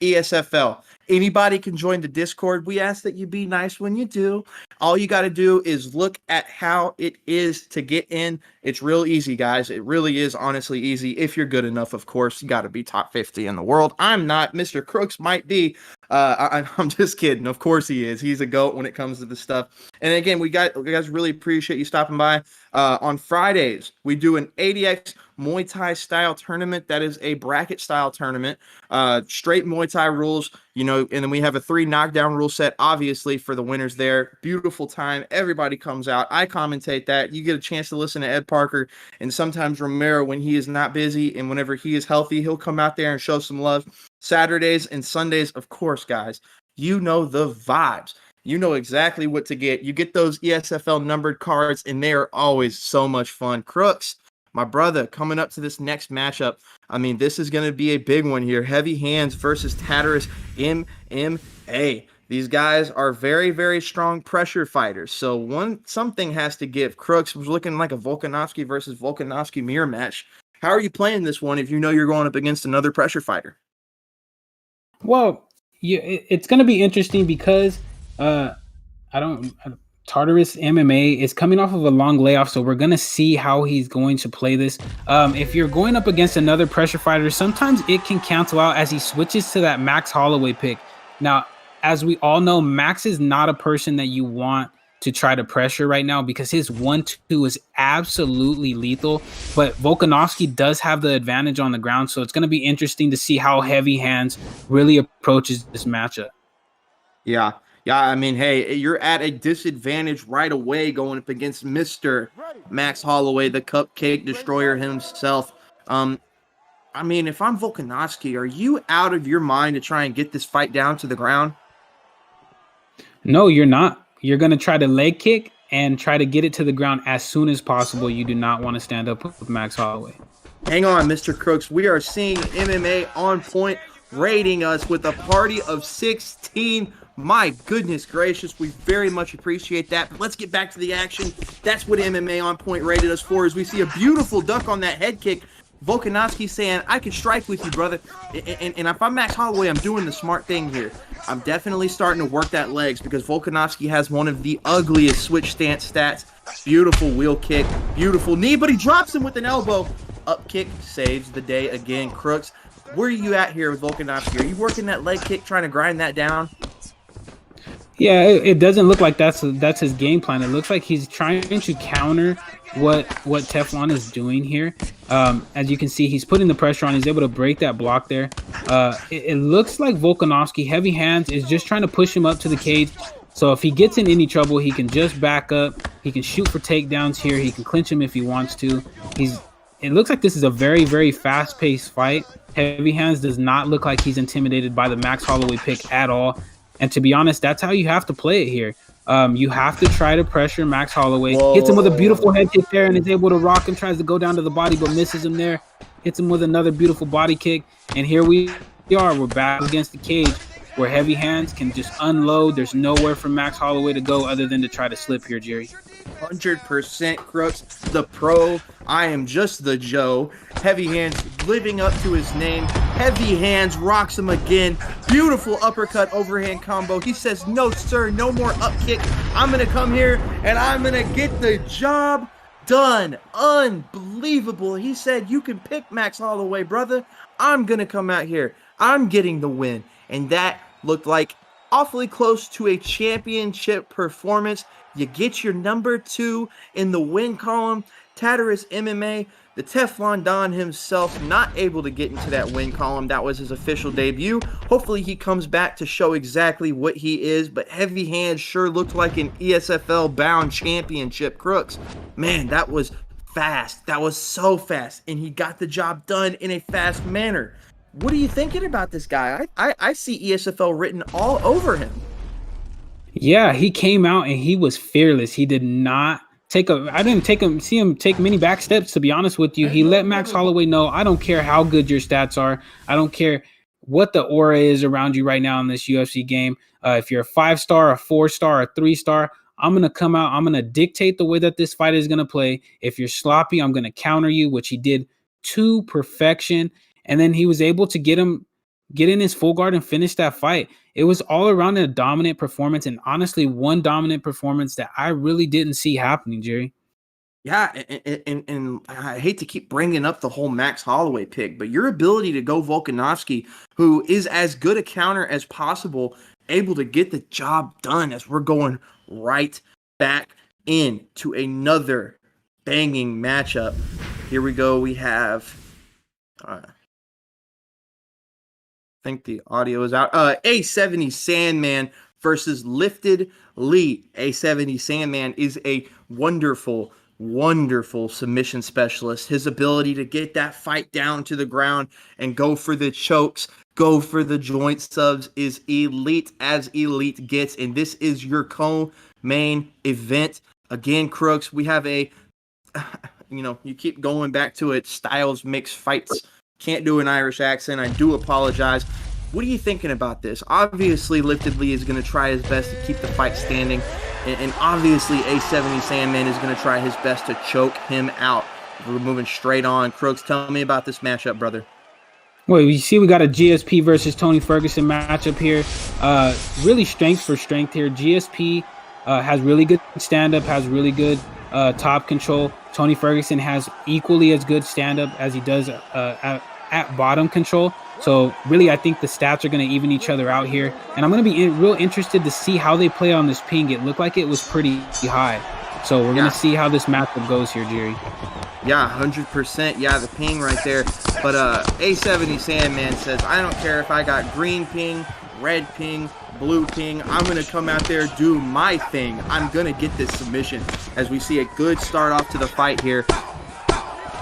!ESFL. Anybody can join the Discord. We ask that you be nice when you do. All you got to do is look at how it is to get in. It's real easy, guys. It really is honestly easy. If you're good enough, of course, you got to be top 50 in the world. I'm not. Mr. Crooks might be. I'm just kidding. Of course he is. He's a GOAT when it comes to this stuff. And again, we guys really appreciate you stopping by. On Fridays, we do an 80X Muay Thai style tournament. That is a bracket style tournament. Straight Muay Thai rules, and then we have a 3 knockdown rule set, obviously, for the winners there. Beautiful time. Everybody comes out. I commentate that. You get a chance to listen to Ed Parker, and sometimes Romero when he is not busy, and whenever he is healthy, he'll come out there and show some love. Saturdays and Sundays, of course, guys, you know the vibes. You know exactly what to get. You get those ESFL numbered cards, and they are always so much fun. Crooks, my brother, coming up to this next matchup. I mean, this is going to be a big one here. Heavy Hands versus Tartarus MMA. These guys are very strong pressure fighters. So something has to give. Crooks was looking like a Volkanovski versus Volkanovski mirror match. How are you playing this one if you know you're going up against another pressure fighter? Well, it's going to be interesting because Tartarus MMA is coming off of a long layoff, so we're going to see how he's going to play this. If you're going up against another pressure fighter, sometimes it can cancel out as he switches to that Max Holloway pick. Now, as we all know, Max is not a person that you want to try to pressure right now because his 1-2 is absolutely lethal, but Volkanovski does have the advantage on the ground, so it's going to be interesting to see how Heavy Hands really approaches this matchup. Yeah, I mean, hey, you're at a disadvantage right away going up against Mr. Max Holloway, the Cupcake Destroyer himself. I mean, if I'm Volkanovski, are you out of your mind to try and get this fight down to the ground? No, you're not. You're going to try to leg kick and try to get it to the ground as soon as possible. You do not want to stand up with Max Holloway. Hang on, Mr. Crooks. We are seeing MMA On Point rating us with a party of 16. My goodness gracious, we very much appreciate that. But let's get back to the action. That's what MMA On Point rated us for, as we see a beautiful duck on that head kick. Volkanovski saying, I can strike with you, brother. And if I'm Max Holloway, I'm doing the smart thing here. I'm definitely starting to work that legs because Volkanovski has one of the ugliest switch stance stats. Beautiful wheel kick, beautiful knee, but he drops him with an elbow. Up kick saves the day again. Crooks, where are you at here with Volkanovski? Are you working that leg kick, trying to grind that down? Yeah, it doesn't look like that's his game plan. It looks like he's trying to counter what Teflon is doing here. As you can see, he's putting the pressure on. He's able to break that block there. It looks like Volkanovski, heavy hands, is just trying to push him up to the cage. So if he gets in any trouble, he can just back up. He can shoot for takedowns here. He can clinch him if he wants to. It looks like this is a very, very fast-paced fight. Heavy hands does not look like he's intimidated by the Max Holloway pick at all. And to be honest, that's how you have to play it here. You have to try to pressure Max Holloway. Whoa. Hits him with a beautiful head kick there and is able to rock him. Tries to go down to the body, but misses him there. Hits him with another beautiful body kick. And here we are. We're back against the cage where heavy hands can just unload. There's nowhere for Max Holloway to go other than to try to slip here, Jerry. 100% Crooks, the pro. I am just the Joe. Heavy hands living up to his name. Heavy hands rocks him again. Beautiful uppercut overhand combo. He says, no, sir, no more up kick. I'm going to come here and I'm going to get the job done. Unbelievable. He said, you can pick Max Holloway, brother. I'm going to come out here. I'm getting the win. And that looked like awfully close to a championship performance. You get your number 2 in the win column. Tartarus MMA, the Teflon Don himself, not able to get into that win column. That was his official debut. Hopefully he comes back to show exactly what he is, but heavy hands sure looked like an ESFL bound championship. Crooks, man, that was fast. That was so fast, and he got the job done in a fast manner. What are you thinking about this guy? I see ESFL written all over him. Yeah, he came out and he was fearless. He did not I didn't see him take many back steps, to be honest with you. He let Max Holloway know, I don't care how good your stats are. I don't care what the aura is around you right now in this UFC game. If you're a 5-star, a 4-star, a 3-star, I'm going to come out. I'm going to dictate the way that this fight is going to play. If you're sloppy, I'm going to counter you, which he did to perfection. And then he was able to get in his full guard and finish that fight. It was all around a dominant performance, and honestly, one dominant performance that I really didn't see happening, Jerry. Yeah, and I hate to keep bringing up the whole Max Holloway pick, but your ability to go Volkanovski, who is as good a counter as possible, able to get the job done as we're going right back into another banging matchup. Here we go. We have... I think the audio is out. A70 Sandman versus Lifted Lee. A70 Sandman is a wonderful submission specialist. His ability to get that fight down to the ground and go for the chokes, go for the joint subs is elite as elite gets. And this is your co-main event. Again, Crooks, we have a, you keep going back to it. Styles makes fights. Can't do an Irish accent. I do apologize. What are you thinking about this? Obviously, Lifted Lee is going to try his best to keep the fight standing. And obviously, A70 Sandman is going to try his best to choke him out. We're moving straight on. Crooks, tell me about this matchup, brother. Well, you see we got a GSP versus Tony Ferguson matchup here. Really strength for strength here. GSP has really good stand-up, has really good top control. Tony Ferguson has equally as good stand-up as he does at bottom control. So really, I think the stats are going to even each other out here. And I'm going to be real interested to see how they play on this ping. It looked like it was pretty high. So we're going to see how this matchup goes here, Jerry. Yeah, 100%. Yeah, the ping right there. But A70 Sandman says, I don't care if I got green ping, red ping, blue ping. I'm going to come out there, do my thing. I'm going to get this submission as we see a good start off to the fight here.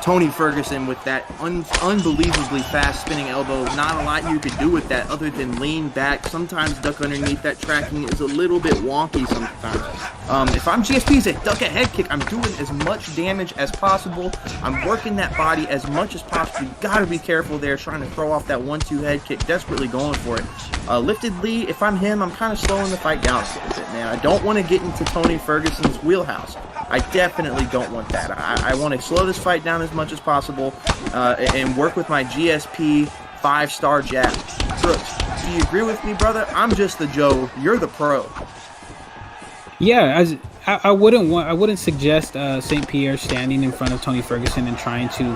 Tony Ferguson with that unbelievably fast spinning elbow. Not a lot you could do with that other than lean back. Sometimes duck underneath. That tracking is a little bit wonky sometimes. If I'm GSP's a duck a head kick, I'm doing as much damage as possible. I'm working that body as much as possible. You gotta be careful there, trying to throw off that 1-2 head kick. Desperately going for it. Lifted Lee, if I'm him, I'm kind of slowing the fight down a little bit, man. I don't want to get into Tony Ferguson's wheelhouse. I definitely don't want that. I want to slow this fight down as much as possible and work with my GSP 5-star jab. Brooks, do you agree with me, brother? I'm just the Joe. You're the pro. Yeah, I wouldn't suggest St. Pierre standing in front of Tony Ferguson and trying to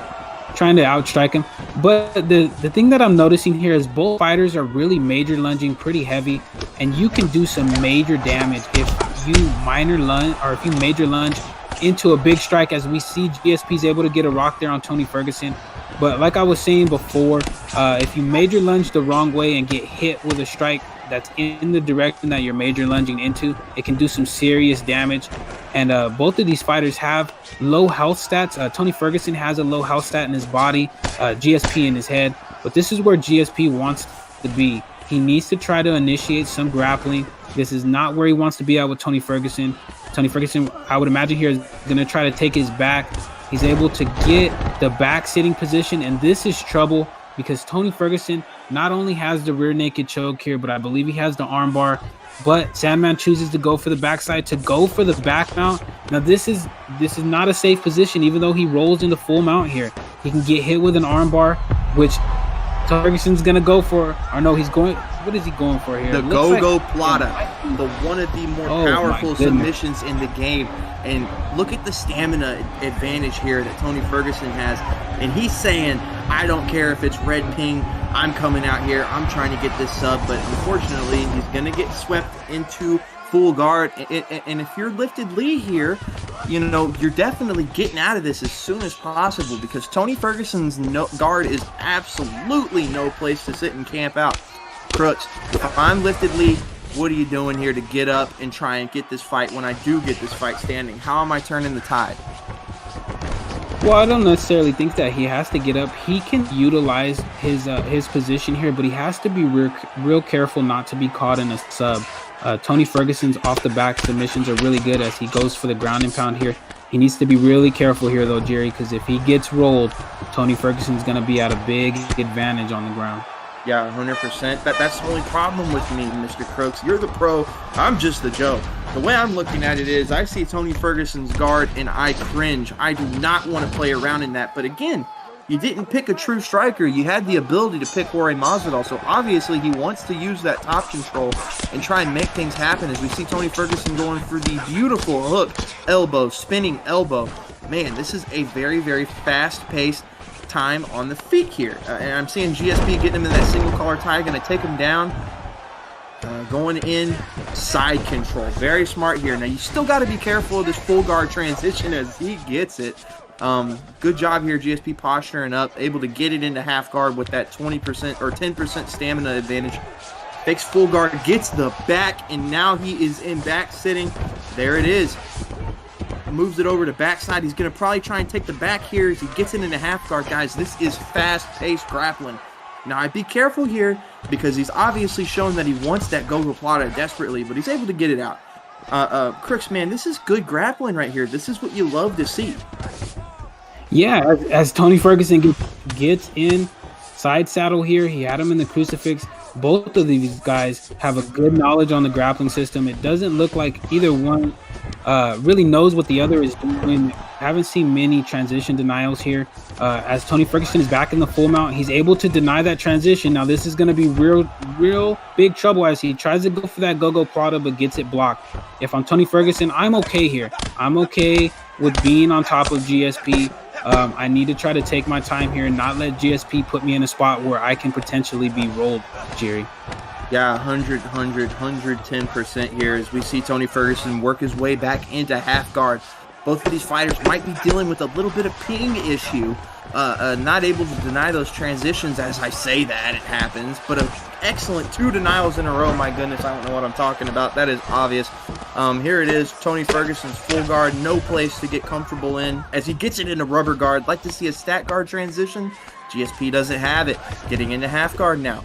outstrike him. But the thing that I'm noticing here is both fighters are really major lunging pretty heavy, and you can do some major damage if you minor lunge or if you major lunge into a big strike as we see GSP's able to get a rock there on Tony Ferguson. But like I was saying before, if you major lunge the wrong way and get hit with a strike that's in the direction that you're major lunging into, it can do some serious damage. And both of these fighters have low health stats. Tony Ferguson has a low health stat in his body, GSP in his head. But this is where GSP wants to be. He needs to try to initiate some grappling. This is not where he wants to be at with Tony Ferguson. Tony Ferguson, I would imagine here, is going to try to take his back. He's able to get the back sitting position, and this is trouble because Tony Ferguson not only has the rear naked choke here, but I believe he has the arm bar. But Sandman chooses to go for the backside, to go for the back mount. Now this is not a safe position, even though he rolls in the full mount here. He can get hit with an arm bar, which Ferguson's gonna go for, or no, he's going. What is he going for here? The go-go plata, the one of the more powerful submissions in the game. And look at the stamina advantage here that Tony Ferguson has. And he's saying, I don't care if it's red ping, I'm coming out here, I'm trying to get this sub. But unfortunately, he's gonna get swept into full guard. And if you're lifted Lee here, you know, you're definitely getting out of this as soon as possible, because Tony Ferguson's guard is absolutely no place to sit and camp out. Crooks, if I'm lifted Lee, what are you doing here to get up and try and get this fight when I do get this fight standing? How am I turning the tide? Well, I don't necessarily think that he has to get up. He can utilize his position here, but he has to be real careful not to be caught in a sub. Tony Ferguson's off the back submissions are really good as he goes for the ground and pound here. He needs to be really careful here though, Jerry, because if he gets rolled, Tony Ferguson's going to be at a big advantage on the ground. Yeah, 100%. That's the only problem with me, Mr. Crooks. You're the pro. I'm just the Joe. The way I'm looking at it is I see Tony Ferguson's guard and I cringe. I do not want to play around in that. But again, you didn't pick a true striker. You had the ability to pick Jorge Masvidal. So obviously he wants to use that top control and try and make things happen, as we see Tony Ferguson going for the beautiful hook elbow, spinning elbow. Man, this is a very, very fast-paced time on the feet here. And I'm seeing GSP getting him in that single collar tie, going to take him down. Going in side control. Very smart here. Now, you still got to be careful of this full guard transition as he gets it. Good job here, GSP posturing up, able to get it into half guard with that 20% or 10% stamina advantage. Takes full guard, gets the back, and now he is in back sitting. There it is. Moves it over to backside. He's going to probably try and take the back here as he gets it into half guard. Guys, this is fast-paced grappling. Now, I'd be careful here because he's obviously shown that he wants that go-go plata desperately, but he's able to get it out. Crooks, man, this is good grappling right here. This is what you love to see. Yeah, as Tony Ferguson gets in side saddle here, he had him in the crucifix. Both of these guys have a good knowledge on the grappling system. It doesn't look like either one really knows what the other is doing. Haven't seen many transition denials here. As Tony Ferguson is back in the full mount, he's able to deny that transition. Now this is going to be real big trouble as he tries to go for that go-go plata but gets it blocked. If I'm Tony Ferguson, I'm okay here. I'm okay with being on top of GSP. I need to try to take my time here and not let GSP put me in a spot where I can potentially be rolled, Jerry. Yeah, 110% here as we see Tony Ferguson work his way back into half guard. Both of these fighters might be dealing with a little bit of ping issue, not able to deny those transitions. As I say that, it happens, but an excellent 2 denials in a row. My goodness, I don't know what I'm talking about. That is obvious. Here it is, Tony Ferguson's full guard, no place to get comfortable in as he gets it into rubber guard. Like to see a stat guard transition. GSP doesn't have it. Getting into half guard now.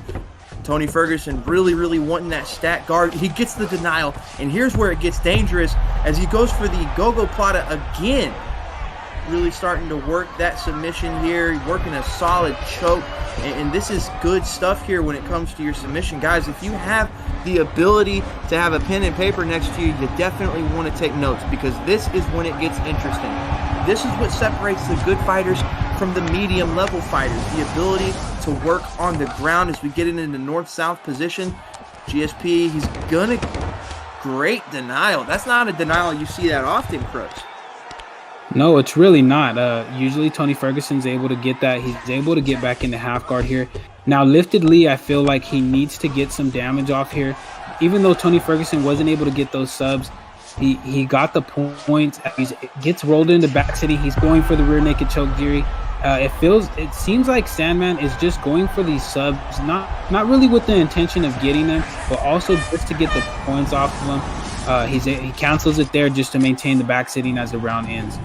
Tony Ferguson really wanting that stat guard. He gets the denial, and here's where it gets dangerous as he goes for the go-go plata again. Really starting to work that submission here, working a solid choke, and this is good stuff here when it comes to your submission. Guys, if you have the ability to have a pen and paper next to you, you definitely want to take notes, because this is when it gets interesting. This is what separates the good fighters from the medium level fighters, the ability to work on the ground as we get it into north-south position. GSP, he's gonna, great denial. That's not a denial you see that often, Crooks. No, it's really not. Usually Tony Ferguson's able to get that. He's able to get back into half guard here. Now, lifted Lee, I feel like he needs to get some damage off here. Even though Tony Ferguson wasn't able to get those subs, He got the points. He gets rolled into back sitting. He's going for the rear naked choke giri. It seems like Sandman is just going for these subs, not really with the intention of getting them, but also just to get the points off of them. He cancels it there just to maintain the back sitting as the round ends.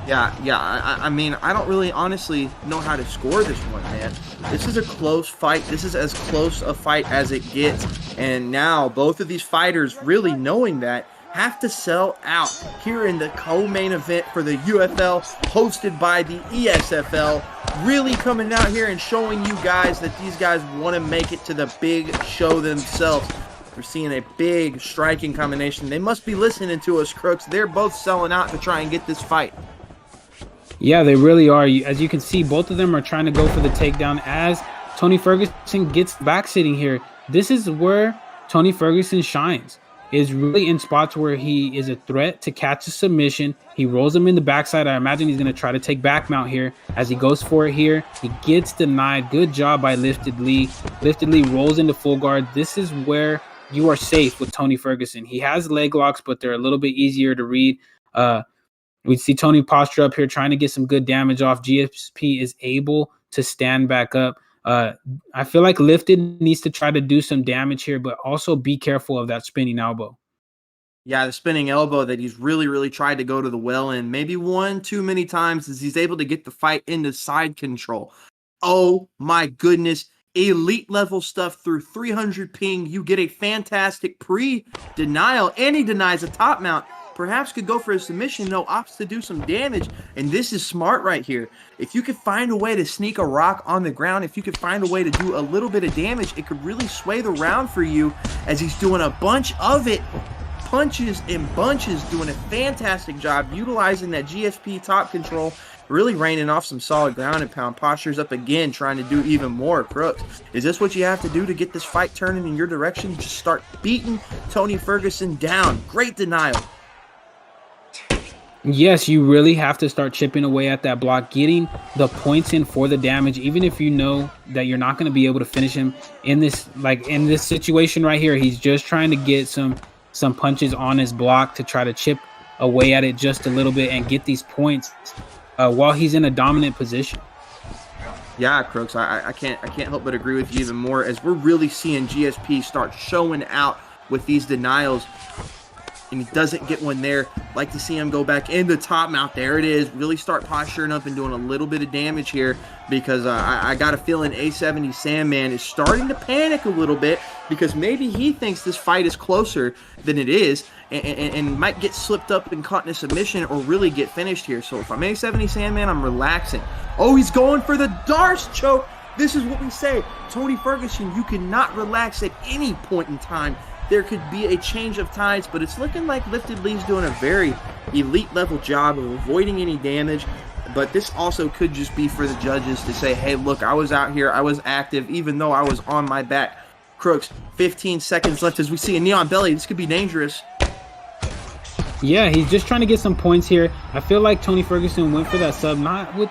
Yeah. I mean, I don't really honestly know how to score this one, man. This is a close fight. This is as close a fight as it gets. And now both of these fighters, really knowing that, have to sell out here in the co-main event for the UFL, hosted by the ESFL. Really coming out here and showing you guys that these guys want to make it to the big show themselves. We're seeing a big striking combination. They must be listening to us, Crooks. They're both selling out to try and get this fight. Yeah, they really are. As you can see, both of them are trying to go for the takedown as Tony Ferguson gets back sitting here. This is where Tony Ferguson shines, is really in spots where he is a threat to catch a submission. He rolls him in the backside. I imagine he's going to try to take back mount here. As he goes for it here, he gets denied. Good job by Lifted Lee. Lifted Lee rolls into full guard. This is where you are safe with Tony Ferguson. He has leg locks, but they're a little bit easier to read. We see Tony posture up here trying to get some good damage off. GSP is able to stand back up. I feel like Lifted needs to try to do some damage here, but also be careful of that spinning elbow. Yeah, the spinning elbow that he's really tried to go to the well in. Maybe one too many times as he's able to get the fight into side control. Oh my goodness. Elite level stuff through 300 ping. You get a fantastic pre-denial, and he denies a top mount. Perhaps could go for a submission, though, opts to do some damage. And this is smart right here. If you could find a way to sneak a rock on the ground, if you could find a way to do a little bit of damage, it could really sway the round for you as he's doing a bunch of it. Punches in bunches, doing a fantastic job utilizing that GSP top control, really raining off some solid ground and pound. Postures up again, trying to do even more. Crooks, is this what you have to do to get this fight turning in your direction? Just start beating Tony Ferguson down. Great denial. Yes, you really have to start chipping away at that block, getting the points in for the damage, even if you know that you're not going to be able to finish him in this situation right here. He's just trying to get some punches on his block to try to chip away at it just a little bit and get these points while he's in a dominant position. Yeah, Crooks, I can't help but agree with you even more as we're really seeing GSP start showing out with these denials. And he doesn't get one there. Like to see him go back in the top mount. There it is. Really start posturing up and doing a little bit of damage here because I got a feeling A70 Sandman is starting to panic a little bit because maybe he thinks this fight is closer than it is and might get slipped up and caught in a submission or really get finished here. So if I'm A70 Sandman, I'm relaxing. Oh, he's going for the Darce choke. This is what we say. Tony Ferguson, you cannot relax at any point in time. There could be a change of tides, but it's looking like Lifted Lee's doing a very elite level job of avoiding any damage. But this also could just be for the judges to say, hey, look, I was out here, I was active, even though I was on my back. Crooks, 15 seconds left as we see a Neon Belly. This could be dangerous. Yeah, he's just trying to get some points here. I feel like Tony Ferguson went for that sub, not with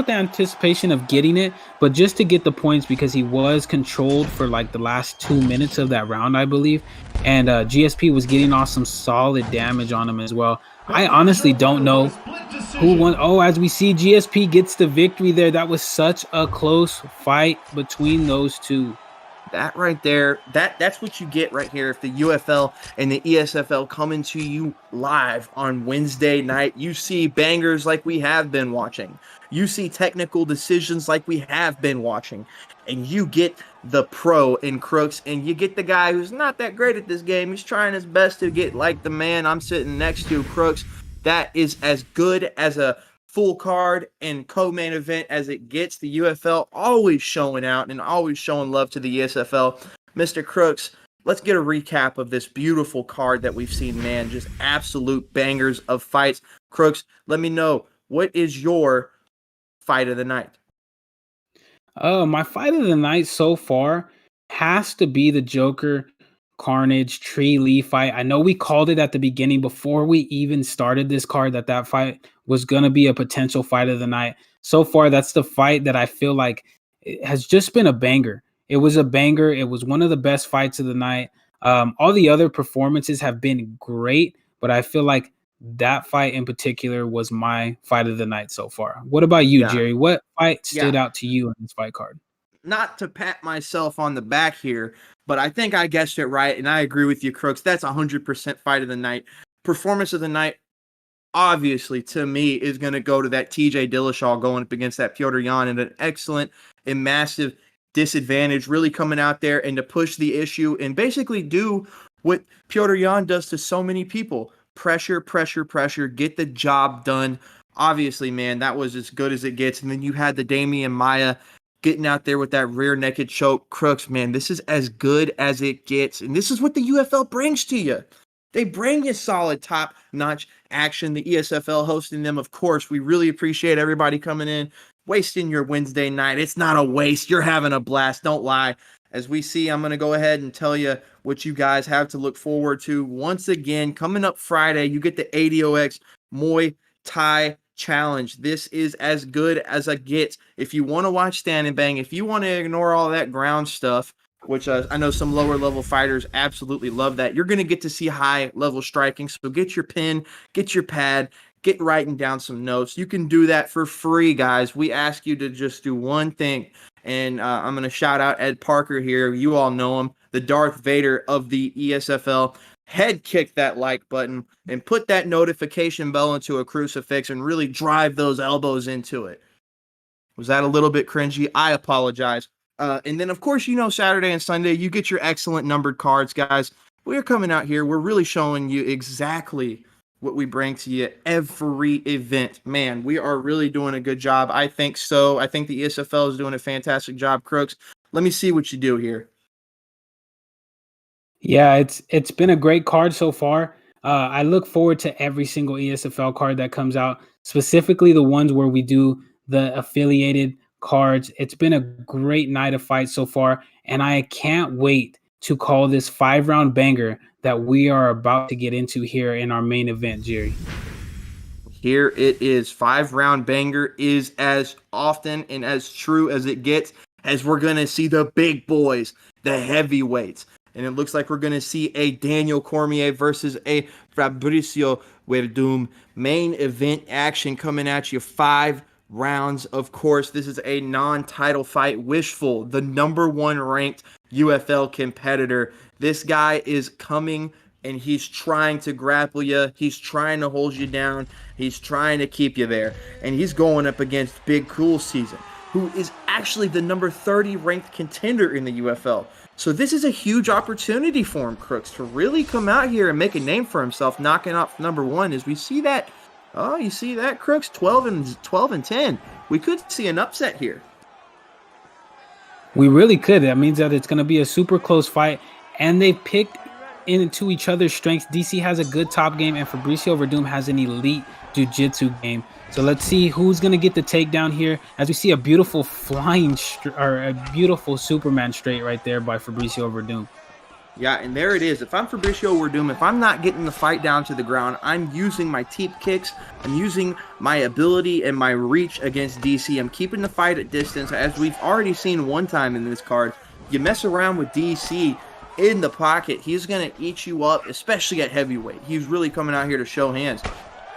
the anticipation of getting it, but just to get the points because he was controlled for like the last 2 minutes of that round, I believe. And GSP was getting off some solid damage on him as well. I honestly don't know who won. Oh, as we see, GSP gets the victory there. That was such a close fight between those two. That right there, that's what you get right here. If the UFL and the ESFL coming to you live on Wednesday night, you see bangers like we have been watching. You see technical decisions like we have been watching. And you get the pro in Crooks, and you get the guy who's not that great at this game. He's trying his best to get like the man I'm sitting next to, Crooks. That is as good as a full card and co-main event as it gets. The UFL always showing out and always showing love to the ESFL. Mr. Crooks, let's get a recap of this beautiful card that we've seen, man. Just absolute bangers of fights. Crooks, let me know, what is your fight of the night? My fight of the night so far has to be the Joker Carnage Tree Lee fight. I know we called it at the beginning before we even started this card that fight was going to be a potential fight of the night. So far, that's the fight that I feel like it has just been a banger. It was a banger. It was one of the best fights of the night. All the other performances have been great, but I feel like that fight in particular was my fight of the night so far. What about you, Yeah, Jerry? What fight stood yeah. out to you in this fight card? Not to pat myself on the back here, but I think I guessed it right, and I agree with you, Crooks. That's 100% fight of the night. Performance of the night, obviously, to me, is going to go to that TJ Dillashaw going up against that Piotr Jan at an excellent and massive disadvantage, really coming out there and to push the issue and basically do what Piotr Jan does to so many people. Pressure, pressure, pressure, get the job done. Obviously, man, that was as good as it gets. And then you had the Damian Maia getting out there with that rear naked choke. Crooks, man, this is as good as it gets. And this is what the UFL brings to you. They bring you solid, top-notch action. The ESFL hosting them, of course. We really appreciate everybody coming in, wasting your Wednesday night. It's not a waste. You're having a blast. Don't lie. As we see, I'm going to go ahead and tell you what you guys have to look forward to. Once again, coming up Friday, you get the ADOX Muay Thai Challenge. This is as good as it gets. If you want to watch Stand and Bang, if you want to ignore all that ground stuff, which I know some lower level fighters absolutely love that, you're going to get to see high level striking. So get your pen, get your pad, get writing down some notes. You can do that for free, guys. We ask you to just do one thing. And I'm going to shout out Ed Parker here. You all know him, the Darth Vader of the ESFL. Head kick that like button and put that notification bell into a crucifix and really drive those elbows into it. Was that a little bit cringy? I apologize. And then, of course, Saturday and Sunday, you get your excellent numbered cards, guys. We're coming out here. We're really showing you exactly what we bring to you every event. Man, we are really doing a good job. I think so. I think the ESFL is doing a fantastic job, Crooks. Let me see what you do here. Yeah, it's been a great card so far. I look forward to every single ESFL card that comes out, specifically the ones where we do the affiliated cards. It's been a great night of fights so far, and I can't wait to call this 5-round banger that we are about to get into here in our main event, Jerry. Here it is. 5-round banger is as often and as true as it gets, as we're going to see the big boys, the heavyweights. And it looks like we're going to see a Daniel Cormier versus a Fabricio Werdum main event action coming at you. 5 rounds, of course. This is a non-title fight. Wishful, the #1 ranked UFL competitor. This guy is coming and he's trying to grapple you. He's trying to hold you down. He's trying to keep you there. And he's going up against Big Cool Season, who is actually the #30 ranked contender in the UFL. So this is a huge opportunity for him, Crooks, to really come out here and make a name for himself, knocking off #1. As we see that, oh, you see that, Crooks, 12 and 10. We could see an upset here. We really could. That means that it's going to be a super close fight, and they picked into each other's strengths. DC has a good top game, and Fabricio Werdum has an elite jiu-jitsu game. So let's see who's going to get the takedown here, as we see a beautiful flying or a beautiful Superman straight right there by Fabricio Werdum. Yeah, and there it is. If I'm Fabricio Werdum, if I'm not getting the fight down to the ground, I'm using my teep kicks. I'm using my ability and my reach against DC. I'm keeping the fight at distance, as we've already seen one time in this card. You mess around with DC in the pocket, he's going to eat you up, especially at heavyweight. He's really coming out here to show hands.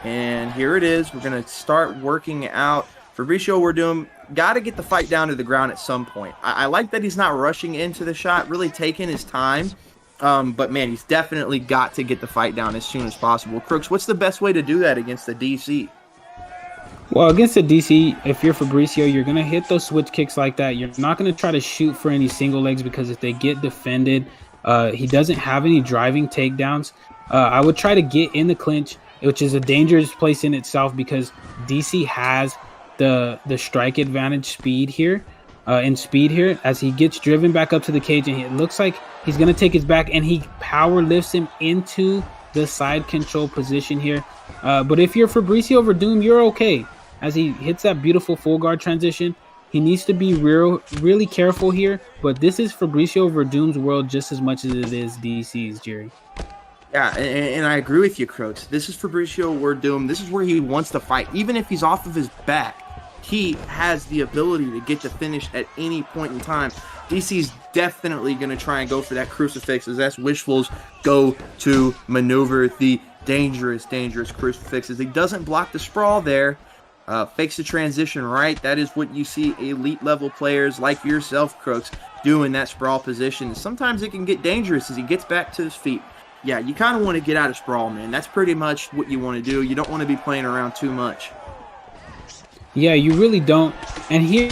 And here it is. We're going to start working out. Fabricio Werdum got to get the fight down to the ground at some point. I like that he's not rushing into the shot, really taking his time. But, man, he's definitely got to get the fight down as soon as possible. Crooks, what's the best way to do that against the DC? Well, against the DC, if you're Fabricio, you're going to hit those switch kicks like that. You're not going to try to shoot for any single legs, because if they get defended, he doesn't have any driving takedowns. I would try to get in the clinch, which is a dangerous place in itself, because DC has the strike advantage speed here, as he gets driven back up to the cage, and it looks like he's going to take his back, and he power lifts him into the side control position here. But if you're Fabricio Werdum, you're okay, as he hits that beautiful full guard transition. He needs to be really careful here, but this is Fabricio Werdum's world just as much as it is DC's, Jerry. Yeah, and I agree with you, Crooks. This is Fabricio Werdum. This is where he wants to fight. Even if he's off of his back, he has the ability to get the finish at any point in time. DC's definitely going to try and go for that crucifix, as that's Wishful's go-to maneuver, the dangerous crucifix. As he doesn't block the sprawl there, fakes the transition right. That is what you see elite level players like yourself, Crooks, do in that sprawl position. Sometimes it can get dangerous as he gets back to his feet. Yeah, you kind of want to get out of sprawl, man. That's pretty much what you want to do. You don't want to be playing around too much. Yeah, you really don't. And here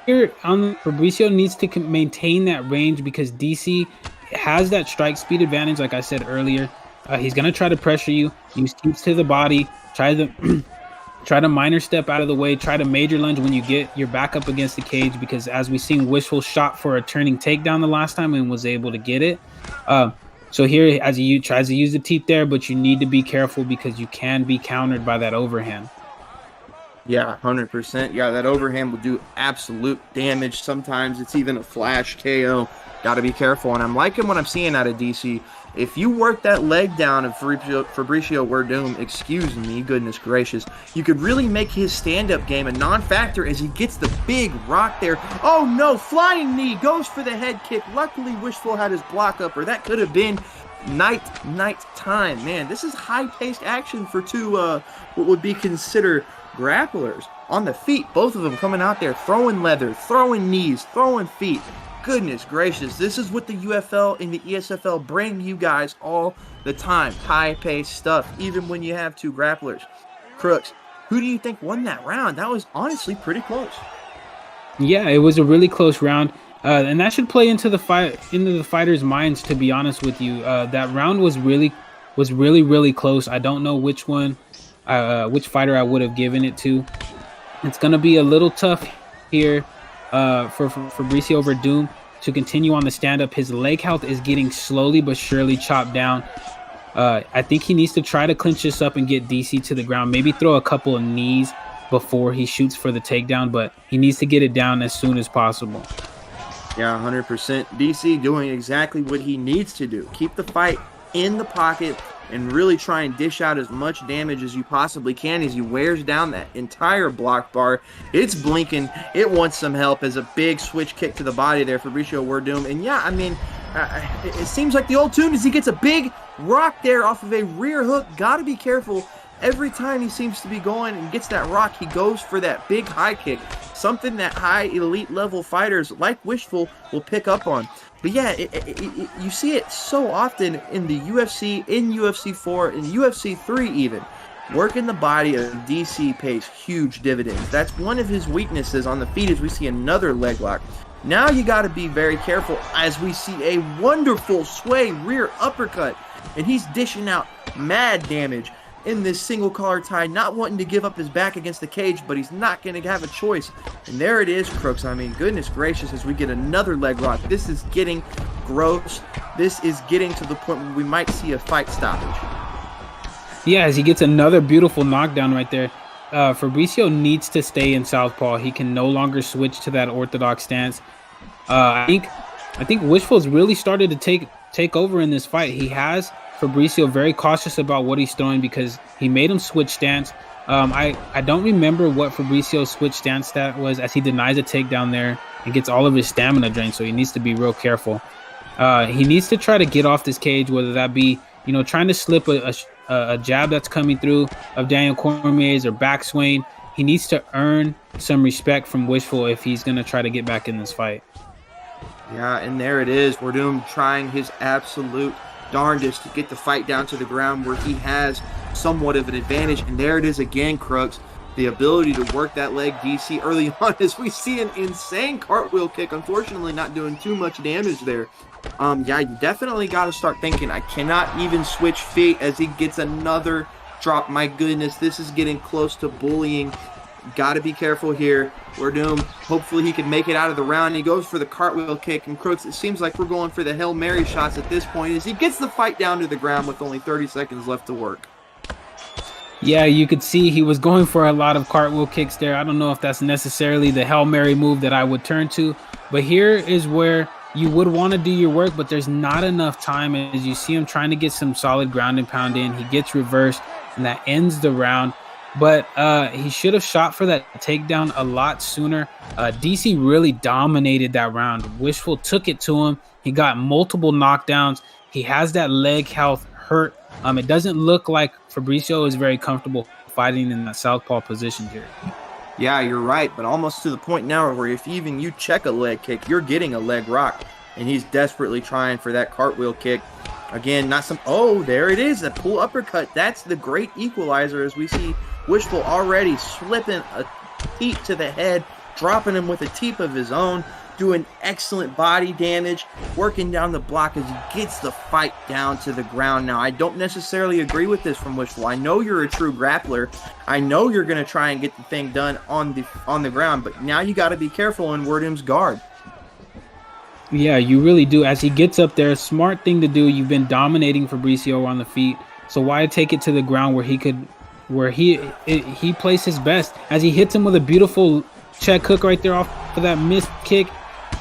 Fabricio needs to maintain that range because DC has that strike speed advantage, like I said earlier. He's going to try to pressure you, use keeps to the body, try to minor step out of the way, try to major lunge when you get your back up against the cage, because as we seen, Wishful shot for a turning takedown the last time and was able to get it. So here, as he tries to use the teep there, but you need to be careful because you can be countered by that overhand. Yeah, 100%. Yeah, that overhand will do absolute damage. Sometimes it's even a flash KO. Got to be careful. And I'm liking what I'm seeing out of DC. If you work that leg down of Fabricio Werdum, excuse me, goodness gracious, you could really make his stand-up game a non-factor as he gets the big rock there. Oh no, flying knee, goes for the head kick. Luckily, Wishful had his block up, or that could have been night time. Man, this is high-paced action for two what would be considered grapplers on the feet. Both of them coming out there, throwing leather, throwing knees, throwing feet. Goodness gracious, this is what the UFL and the ESFL bring you guys all the time. High-paced stuff, even when you have two grapplers. Crooks, who do you think won that round? That was honestly pretty close. Yeah, it was a really close round. And that should play into the fighters' minds, to be honest with you. That round was really close. I don't know which fighter I would have given it to. It's going to be a little tough here for Fabricio Werdum to continue on the stand-up. His leg health is getting slowly but surely chopped down. I think he needs to try to clinch this up and get DC to the ground. Maybe throw a couple of knees before he shoots for the takedown, but he needs to get it down as soon as possible. Yeah, 100%. DC doing exactly what he needs to do. Keep the fight in the pocket and really try and dish out as much damage as you possibly can as he wears down that entire block bar. It's blinking. It wants some help as a big switch kick to the body there for Fabricio Werdum. And yeah, I mean, it seems like the old tune is he gets a big rock there off of a rear hook. Got to be careful. Every time he seems to be going and gets that rock, he goes for that big high kick. Something that high elite level fighters like Wishful will pick up on. But yeah, you see it so often in the UFC, in UFC 4, in UFC 3 even. Working the body of DC pays huge dividends. That's one of his weaknesses on the feet as we see another leg lock. Now you got to be very careful as we see a wonderful sway rear uppercut. And he's dishing out mad damage in this single collar tie, not wanting to give up his back against the cage, but he's not going to have a choice. And there it is, Crooks. I mean, goodness gracious, as we get another leg lock. This is getting gross. This is getting to the point where we might see a fight stoppage. Yeah, as he gets another beautiful knockdown right there. Fabricio needs to stay in southpaw. He can no longer switch to that orthodox stance. I think Wishful's really started to take over in this fight. He has Fabricio very cautious about what he's throwing because he made him switch stance. I don't remember what Fabricio's switch stance stat was as he denies a takedown there and gets all of his stamina drained, so he needs to be real careful. He needs to try to get off this cage, whether that be, trying to slip a jab that's coming through of Daniel Cormier's or backswing. He needs to earn some respect from Wishful if he's going to try to get back in this fight. Yeah, and there it is. Werdum trying his absolute darndest to get the fight down to the ground where he has somewhat of an advantage. And there it is again, Crooks. The ability to work that leg DC early on as we see an insane cartwheel kick. Unfortunately, not doing too much damage there. Yeah, you definitely got to start thinking, I cannot even switch feet as he gets another drop. My goodness, this is getting close to bullying. Got to be careful here. Werdum, hopefully he can make it out of the round. He goes for the cartwheel kick, and Crooks, it seems like we're going for the Hail Mary shots at this point as he gets the fight down to the ground with only 30 seconds left to work. Yeah, you could see he was going for a lot of cartwheel kicks there. I don't know if that's necessarily the Hail Mary move that I would turn to, but here is where you would want to do your work, but there's not enough time as you see him trying to get some solid ground and pound in. He gets reversed, and that ends the round. but he should have shot for that takedown a lot sooner. DC really dominated that round. Wishful took it to him. He got multiple knockdowns. He has that leg health hurt. It doesn't look like Fabricio is very comfortable fighting in that southpaw position here. Yeah, you're right, but almost to the point now where if even you check a leg kick, you're getting a leg rock, and he's desperately trying for that cartwheel kick. Again, not some, oh, there it is, a pull uppercut. That's the great equalizer as we see Wishful already slipping a teep to the head, dropping him with a teep of his own, doing excellent body damage, working down the block as he gets the fight down to the ground. Now, I don't necessarily agree with this from Wishful. I know you're a true grappler. I know you're going to try and get the thing done on the ground, but now you got to be careful in Werdum's guard. Yeah, you really do. As he gets up there, smart thing to do. You've been dominating Fabricio on the feet, so why take it to the ground where he plays his best? As he hits him with a beautiful check hook right there off of that missed kick,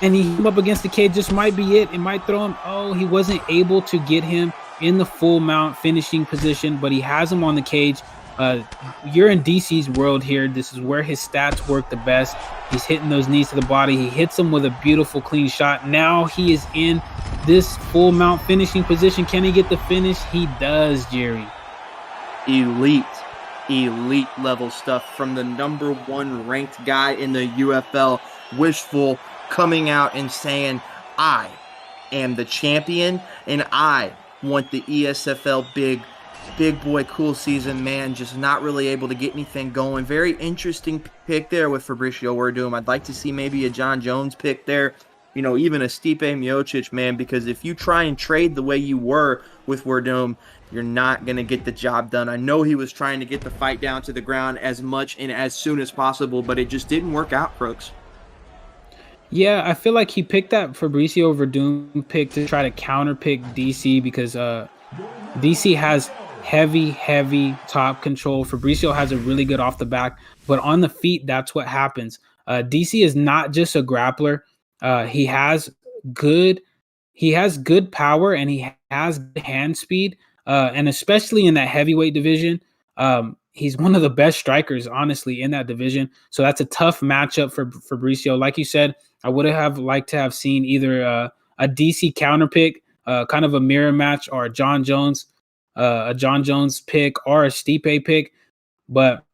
and he hit him up against the cage. Just might be it. It might throw him. Oh, he wasn't able to get him in the full mount finishing position, but he has him on the cage. You're in DC's world here. This is where his stats work the best. He's hitting those knees to the body. He hits him with a beautiful clean shot. Now he is in this full mount finishing position. Can he get the finish? He does, Jerry. Elite level stuff from the #1 ranked guy in the UFL, Wishful, coming out and saying, I am the champion and I want the ESFL big boy cool season, man. Just not really able to get anything going. Very interesting pick there with Fabricio Werdum. I'd like to see maybe a John Jones pick there, you know, even a Stipe Miocic, man, because if you try and trade the way you were with Werdum, you're not going to get the job done. I know he was trying to get the fight down to the ground as much and as soon as possible, but it just didn't work out, Crooks. Yeah, I feel like he picked that Fabricio Werdum pick to try to counter pick DC because DC has heavy top control. Fabricio has a really good off the back, but on the feet, that's what happens. DC is not just a grappler. He has good power and he has hand speed, and especially in that heavyweight division, he's one of the best strikers, honestly, in that division. So that's a tough matchup for Fabricio. Like you said, I would have liked to have seen either a DC counter pick, kind of a mirror match, or a John Jones pick or a Stipe pick. But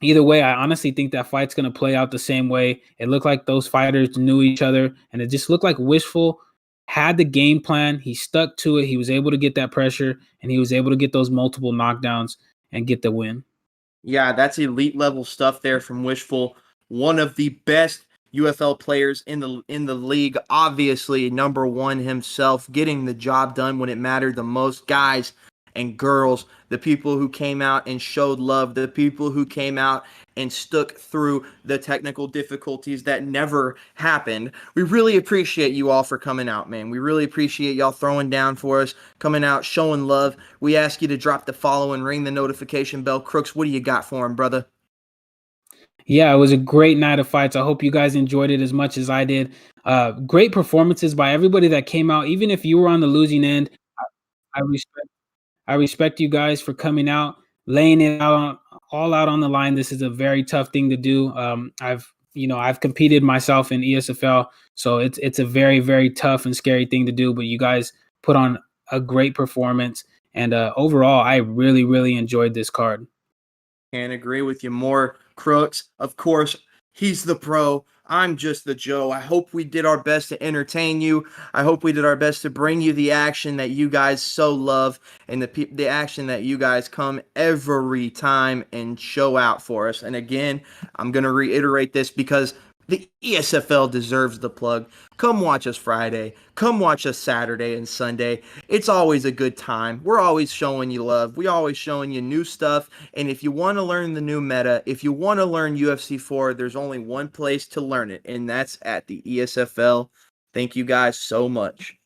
either way, I honestly think that fight's going to play out the same way. It looked like those fighters knew each other, and it just looked like Wishful had the game plan. He stuck to it. He was able to get that pressure, and he was able to get those multiple knockdowns and get the win. Yeah, that's elite level stuff there from Wishful. One of the best UFL players in the league, obviously #1 himself, getting the job done when it mattered the most. Guys and girls, the people who came out and showed love, the people who came out and stuck through the technical difficulties that never happened. We really appreciate you all for coming out, man. We really appreciate y'all throwing down for us, coming out, showing love. We ask you to drop the follow and ring the notification bell. Crooks, what do you got for him, brother? Yeah, it was a great night of fights. I hope you guys enjoyed it as much as I did. Great performances by everybody that came out. Even if you were on the losing end, I respect you guys for coming out, laying it out all out on the line. This is a very tough thing to do. I've competed myself in ESFL, so it's a very tough and scary thing to do. But you guys put on a great performance, and overall, I really enjoyed this card. Can't agree with you more, Crooks. Of course, he's the pro. I'm just the Joe. I hope we did our best to entertain you. I hope we did our best to bring you the action that you guys so love and the action that you guys come every time and show out for us. And again, I'm going to reiterate this because the ESFL deserves the plug. Come watch us Friday. Come watch us Saturday and Sunday. It's always a good time. We're always showing you love. We always showing you new stuff. And if you want to learn the new meta, if you want to learn UFC 4, there's only one place to learn it, and that's at the ESFL. Thank you guys so much.